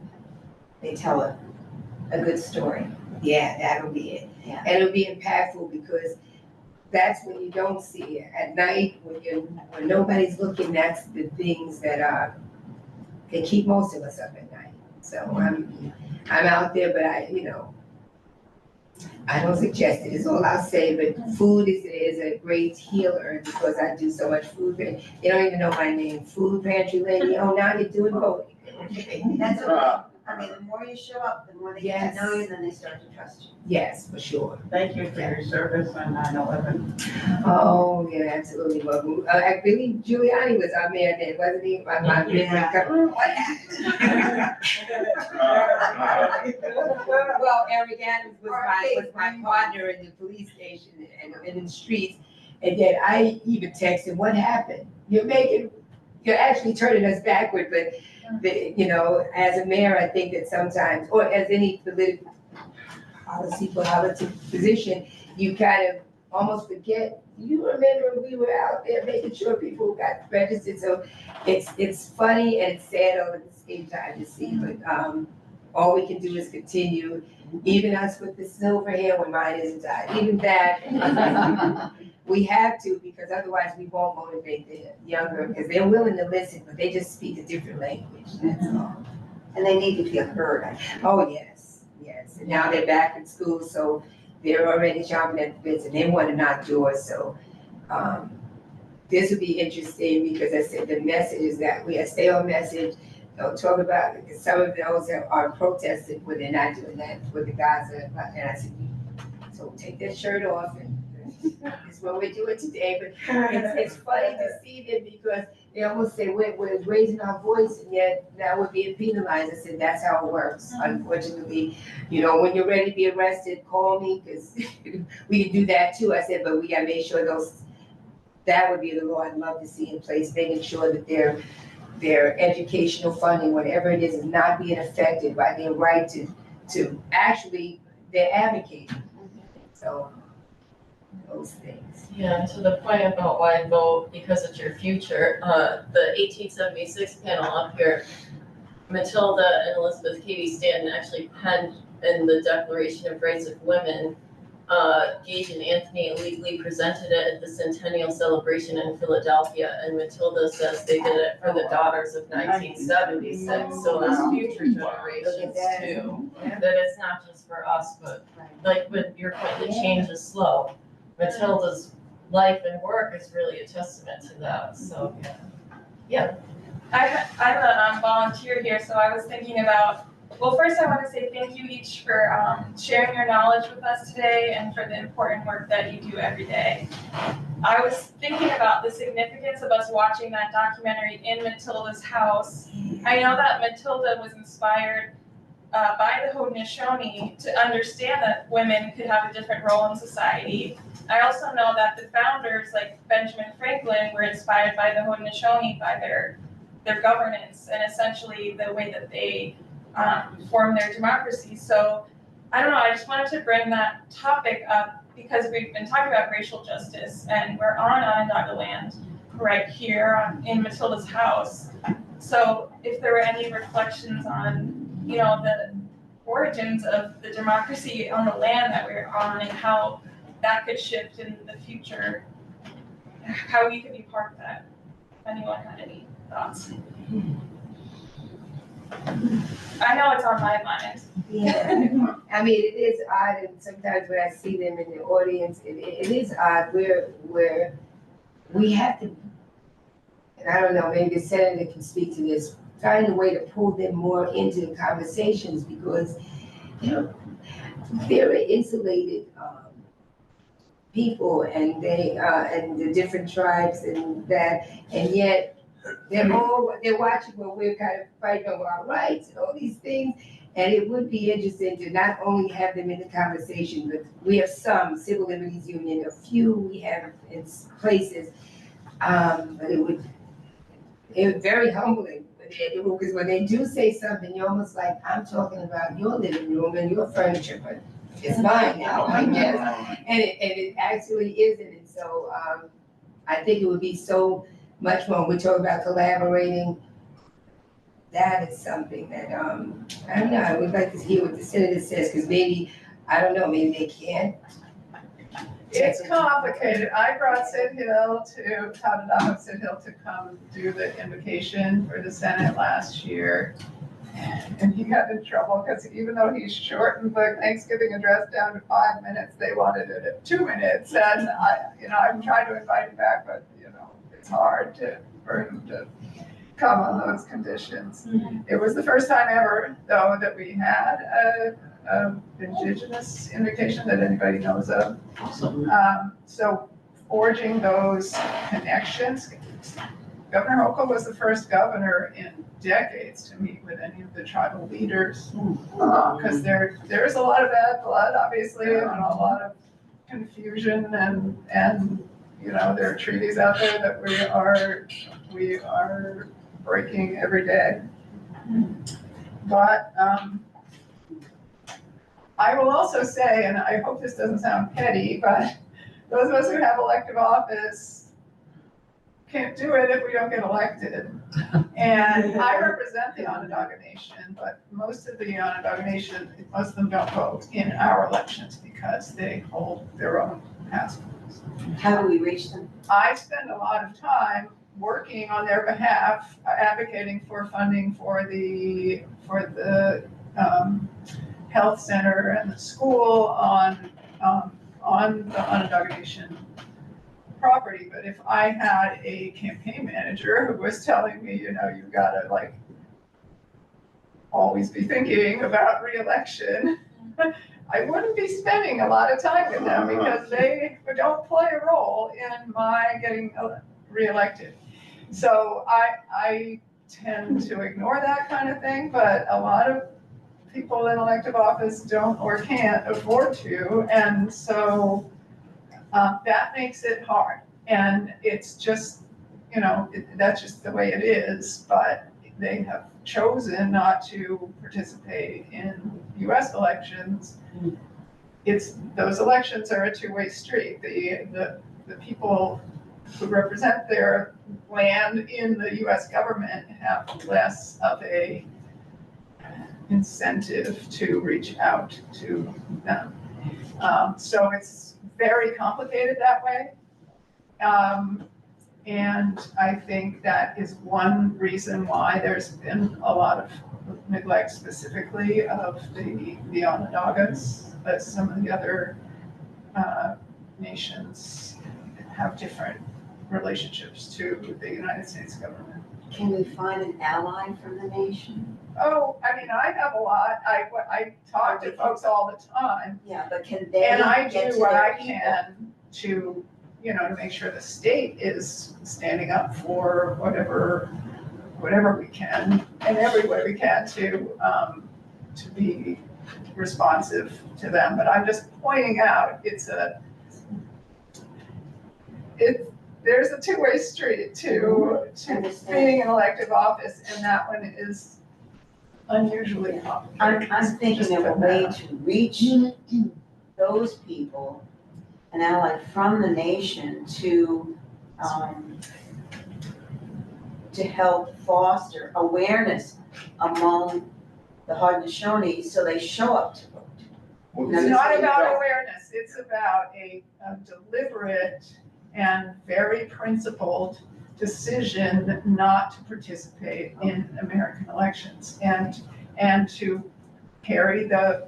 Speaker 11: They tell a good story.
Speaker 3: Yeah, that'll be it.
Speaker 11: Yeah.
Speaker 3: And it'll be impactful because that's when you don't see it. At night, when nobody's looking, that's the things that they keep most of us up at night. So I'm out there, but I don't suggest it, is all I'll say, but food is a great healer because I do so much food. They don't even know my name, food pantry lady, oh, now you're doing voting.
Speaker 11: That's okay. I mean, the more you show up, the more they get
Speaker 3: Yes.
Speaker 11: to know you, then they start to trust you.
Speaker 3: Yes, for sure.
Speaker 10: Thank you for your service on 9/11.
Speaker 3: Oh, yeah, absolutely. Well, I believe Giuliani was our mayor then, wasn't he? What happened? Well, Eric Adams was my partner in the police station and in the streets. And then I even texted, what happened? You're actually turning us backward, but as a mayor, I think that sometimes, or as any political position, you kind of almost forget. You remember we were out there making sure people got registered, so it's funny and it's sad all at the same time to see, but all we can do is continue, even us with the silver hair when mine isn't dyed, even that. We have to, because otherwise we won't motivate the younger, because they're willing to listen, but they just speak a different language, that's all.
Speaker 11: And they need to feel heard.
Speaker 3: Oh, yes, and now they're back in school, so they're already chomping at the bits and they want to knock doors, so this will be interesting because I said the message is that we stay on message. Don't talk about it, because some of those are protesting when they're not doing that with the Gaza, and I said, so take that shirt off and it's what we're doing today, but it's funny to see them because they almost say we're raising our voice and yet now we're being penalized. I said, that's how it works, unfortunately. When you're ready to be arrested, call me, because we can do that too. I said, but we gotta make sure that would be the law I'd love to see in place, making sure that their educational funding, whatever it is not being affected by their right to actually, they're advocating. So those things.
Speaker 1: Yeah, and to the point about why vote, because it's your future, the 1876 panel up here, Matilda and Elizabeth Cady Stanton actually penned in the Declaration of Rights of Women. Gage and Anthony illegally presented it at the centennial celebration in Philadelphia, and Matilda says they did it for the daughters of 1976, so there's future generations too. That it's not just for us, but like with your point, the change is slow. Matilda's life and work is really a testament to that, so, yeah.
Speaker 8: I'm a volunteer here, so I was thinking about, well, first I want to say thank you each for sharing your knowledge with us today and for the important work that you do every day. I was thinking about the significance of us watching that documentary in Matilda's house. I know that Matilda was inspired by the Haudenosaunee to understand that women could have a different role in society. I also know that the founders, like Benjamin Franklin, were inspired by the Haudenosaunee, by their governance and essentially the way that they form their democracy. So I don't know, I just wanted to bring that topic up because we've been talking about racial justice and we're on Onondaga land right here in Matilda's house. So if there were any reflections on, the origins of the democracy on the land that we're on and how that could shift in the future, how we could be part of that. If anyone had any thoughts. I know it's on my mind.
Speaker 3: Yeah, I mean, it is odd, and sometimes when I see them in the audience, it is odd where we have to, and I don't know, maybe the senator can speak to this, find a way to pull them more into the conversations because, they're insulated people and and the different tribes and that, and yet they're watching when we're kind of fighting over our rights and all these things. And it would be interesting to not only have them in the conversation, but we have some Civil Liberties Union, a few we have in places, but it was very humbling. Because when they do say something, you're almost like, I'm talking about your living room and your furniture, but it's mine now, I guess. And it actually isn't. And so I think it would be so much more, we talk about collaborating. That is something that, I don't know, I would like to hear what the senator says, because maybe, I don't know, maybe they can't
Speaker 11: protect.
Speaker 4: It's complicated. I brought Sid Hill to, Tadadaho Sid Hill to come do the invocation for the Senate last year. And he got in trouble because even though he shortened the Thanksgiving address down to 5 minutes, they wanted it at 2 minutes. And I'm trying to invite him back, but it's hard for him to come on those conditions. It was the first time ever, though, that we had a indigenous invocation that anybody knows of. So forging those connections. Governor Hochul was the first governor in decades to meet with any of the tribal leaders. Because there's a lot of bad blood, obviously, and a lot of confusion and there are treaties out there that we are breaking every day. But I will also say, and I hope this doesn't sound petty, but those of us who have elective office can't do it if we don't get elected. And I represent the Onondaga Nation, but most of the Onondaga Nation, most of them don't vote in our elections because they hold their own passports.
Speaker 11: How do we reach them?
Speaker 4: I spend a lot of time working on their behalf, advocating for funding for the health center and the school on the Onondaga Nation property. But if I had a campaign manager who was telling me, you gotta always be thinking about reelection, I wouldn't be spending a lot of time with them because they don't play a role in my getting reelected. So I tend to ignore that kind of thing, but a lot of people in elective office don't or can't afford to, and so that makes it hard. And it's just, that's just the way it is, but they have chosen not to participate in US elections. Those elections are a two-way street. The people who represent their land in the US government have less of a incentive to reach out to them. So it's very complicated that way. And I think that is one reason why there's been a lot of neglect specifically of the Onondagas, but some of the other nations have different relationships to the United States government.
Speaker 11: Can we find an ally from the nation?
Speaker 4: Oh, I have a lot. I talk to folks all the time.
Speaker 11: Yeah, but can they
Speaker 4: And I
Speaker 11: get
Speaker 4: do
Speaker 11: to
Speaker 4: what
Speaker 11: their
Speaker 4: I
Speaker 11: people?
Speaker 4: can to make sure the state is standing up for whatever we can and every way we can to be responsive to them. But I'm just pointing out there's a two-way street to being in elective office, and that one is unusually complicated.
Speaker 11: I'm thinking of a way to reach those people, an ally from the nation to help foster awareness among the Haudenosaunee so they show up to vote.
Speaker 4: It's not about awareness, it's about a deliberate and very principled decision not to participate in American elections and to carry the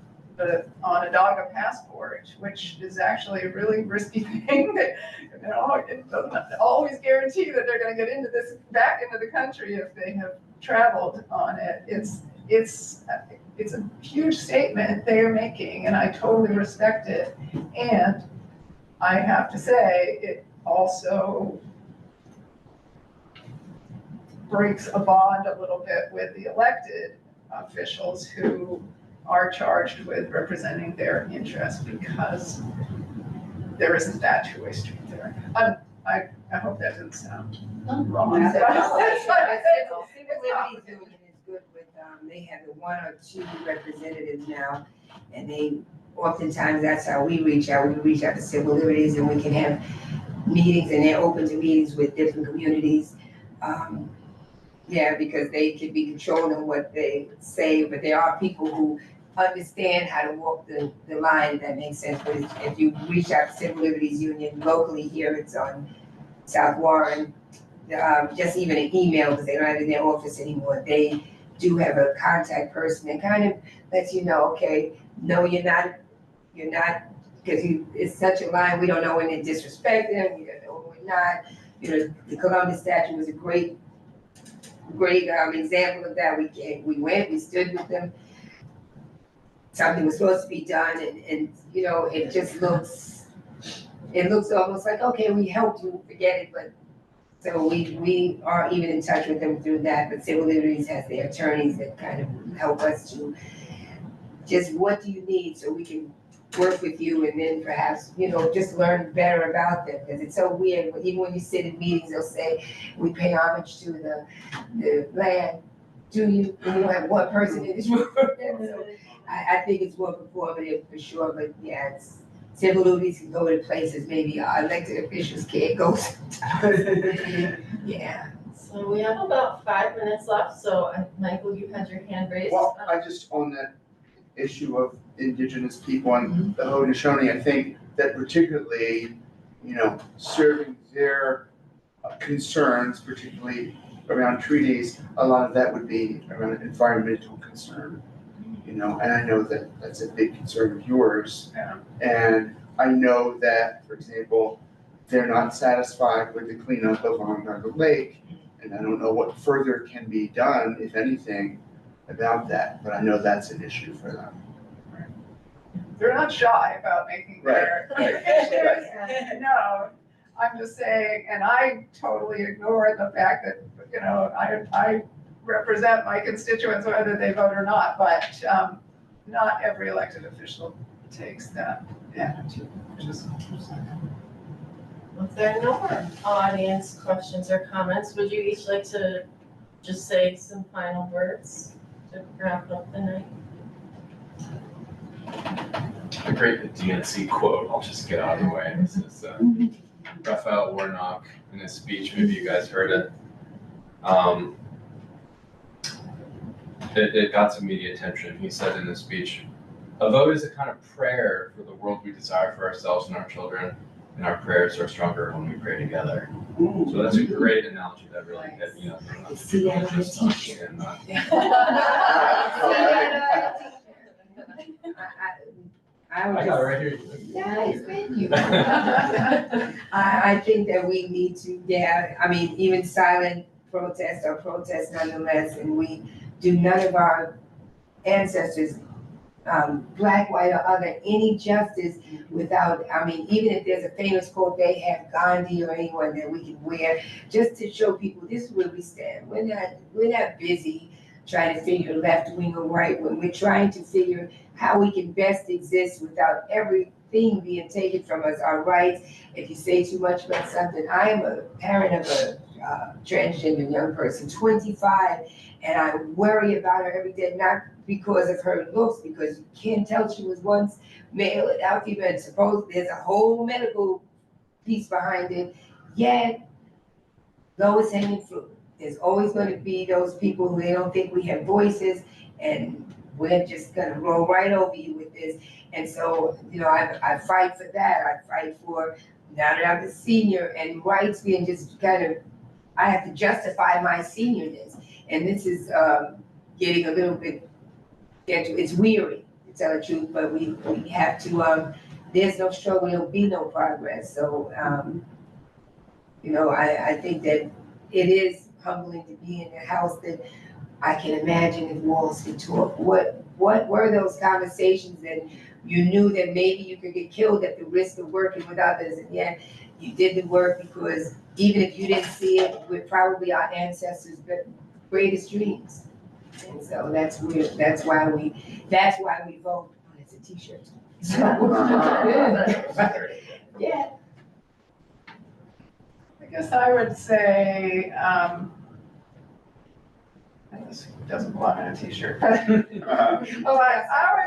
Speaker 4: Onondaga passport, which is actually a really risky thing that it doesn't always guarantee that they're going to get back into the country if they have traveled on it. It's a huge statement they are making, and I totally respect it. And I have to say, it also breaks a bond a little bit with the elected officials who are charged with representing their interests, because there isn't that two-way street there. I hope that doesn't sound wrong.
Speaker 3: Civil Liberties Union is good with, they have the one or two representatives now, and they, oftentimes that's how we reach out. We reach out to civil liberties, and we can have meetings, and they're open to meetings with different communities. Because they can be controlled in what they say, but there are people who understand how to walk the line, if that makes sense. But if you reach out to Civil Liberties Union locally here, it's on South Warren, just even an email, because they're not in their office anymore, they do have a contact person that kind of lets you know, okay, no, you're not, because it's such a line, we don't know when to disrespect them, we don't know when not. The Columbus statue was a great example of that. We stood with them. Something was supposed to be done, and it just looks almost like, okay, we helped you, forget it, but so we are even in touch with them through that, but Civil Liberties has their attorneys that kind of help us to just, what do you need, so we can work with you, and then perhaps, just learn better about them, because it's so weird, even when you sit in meetings, they'll say, we pay homage to the land, do you? And you don't have one person in this room. So I think it's more performative for sure, but yeah, it's, Civil Liberties can go to places maybe our elected officials can't go sometimes. Yeah.
Speaker 1: So we have about 5 minutes left, so Michael, you had your hand raised.
Speaker 9: Well, I just, on that issue of Indigenous people and the Haudenosaunee, I think that particularly, serving their concerns, particularly around treaties, a lot of that would be around environmental concern. And I know that that's a big concern of yours.
Speaker 4: Yeah.
Speaker 9: And I know that, for example, they're not satisfied with the cleanup of Onondaga Lake, and I don't know what further can be done, if anything, about that, but I know that's an issue for them.
Speaker 4: They're not shy about making their issues. No, I'm just saying, and I totally ignore the fact that, I represent my constituents whether they vote or not, but not every elected official takes that attitude, just.
Speaker 1: If there are no more audience questions or comments, would you each like to just say some final words to wrap up the night?
Speaker 2: A great DNC quote, I'll just get out of the way. This is Raphael Warnock in his speech, maybe you guys heard it. It got some media attention. He said in his speech, a vote is a kind of prayer for the world we desire for ourselves and our children, and our prayers are stronger when we pray together. So that's a great analogy that really hit,
Speaker 11: See that on the
Speaker 2: just understand that. I got it right here.
Speaker 3: Nice, thank you. I think that we need to, even silent protest or protest nonetheless, and we do none of our ancestors, black, white, or other, any justice without, even if there's a famous quote they have, Gandhi or anyone that we can wear, just to show people this is where we stand. We're not busy trying to figure left wing or right wing. We're trying to figure how we can best exist without everything being taken from us, our rights. If you say too much about something, I am a parent of a transgender young person, 25, and I worry about her every day, not because of her looks, because you can't tell she was once male and now female, and suppose there's a whole medical piece behind it, yet lowest hanging fruit. There's always going to be those people who they don't think we have voices, and we're just going to roll right over you with this. And so, I fight for that. I fight for, now that I'm a senior, and rights being just I have to justify my seniorness. And this is getting a little bit, it's weary, to tell the truth, but we have to, there's no struggle, there'll be no progress. So, I think that it is humbling to be in a house that I can imagine if walls could talk. What were those conversations that you knew that maybe you could get killed at the risk of working with others, and yet you did the work because even if you didn't see it, we're probably our ancestors' greatest dreams. And so that's why we vote. Oh, it's a t-shirt. So, yeah.
Speaker 4: I guess I would say, and this doesn't belong on a t-shirt, but our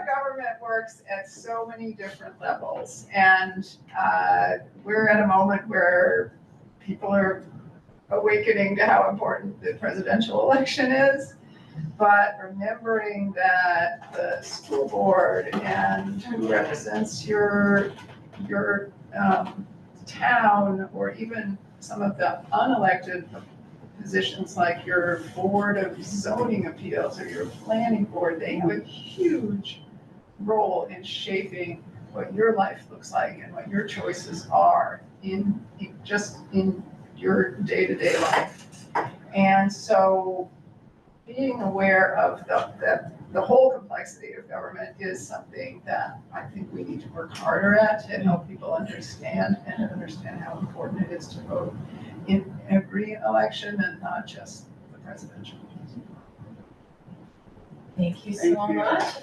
Speaker 4: government works at so many different levels, and we're at a moment where people are awakening to how important the presidential election is. But remembering that the school board and who represents your town, or even some of the unelected positions like your board of zoning appeals or your planning board, they have a huge role in shaping what your life looks like and what your choices are in your day-to-day life. And so being aware of the whole complexity of government is something that I think we need to work harder at to help people understand and understand how important it is to vote in every election and not just the presidential.
Speaker 1: Thank you
Speaker 10: Thank
Speaker 1: so
Speaker 10: you.
Speaker 1: much.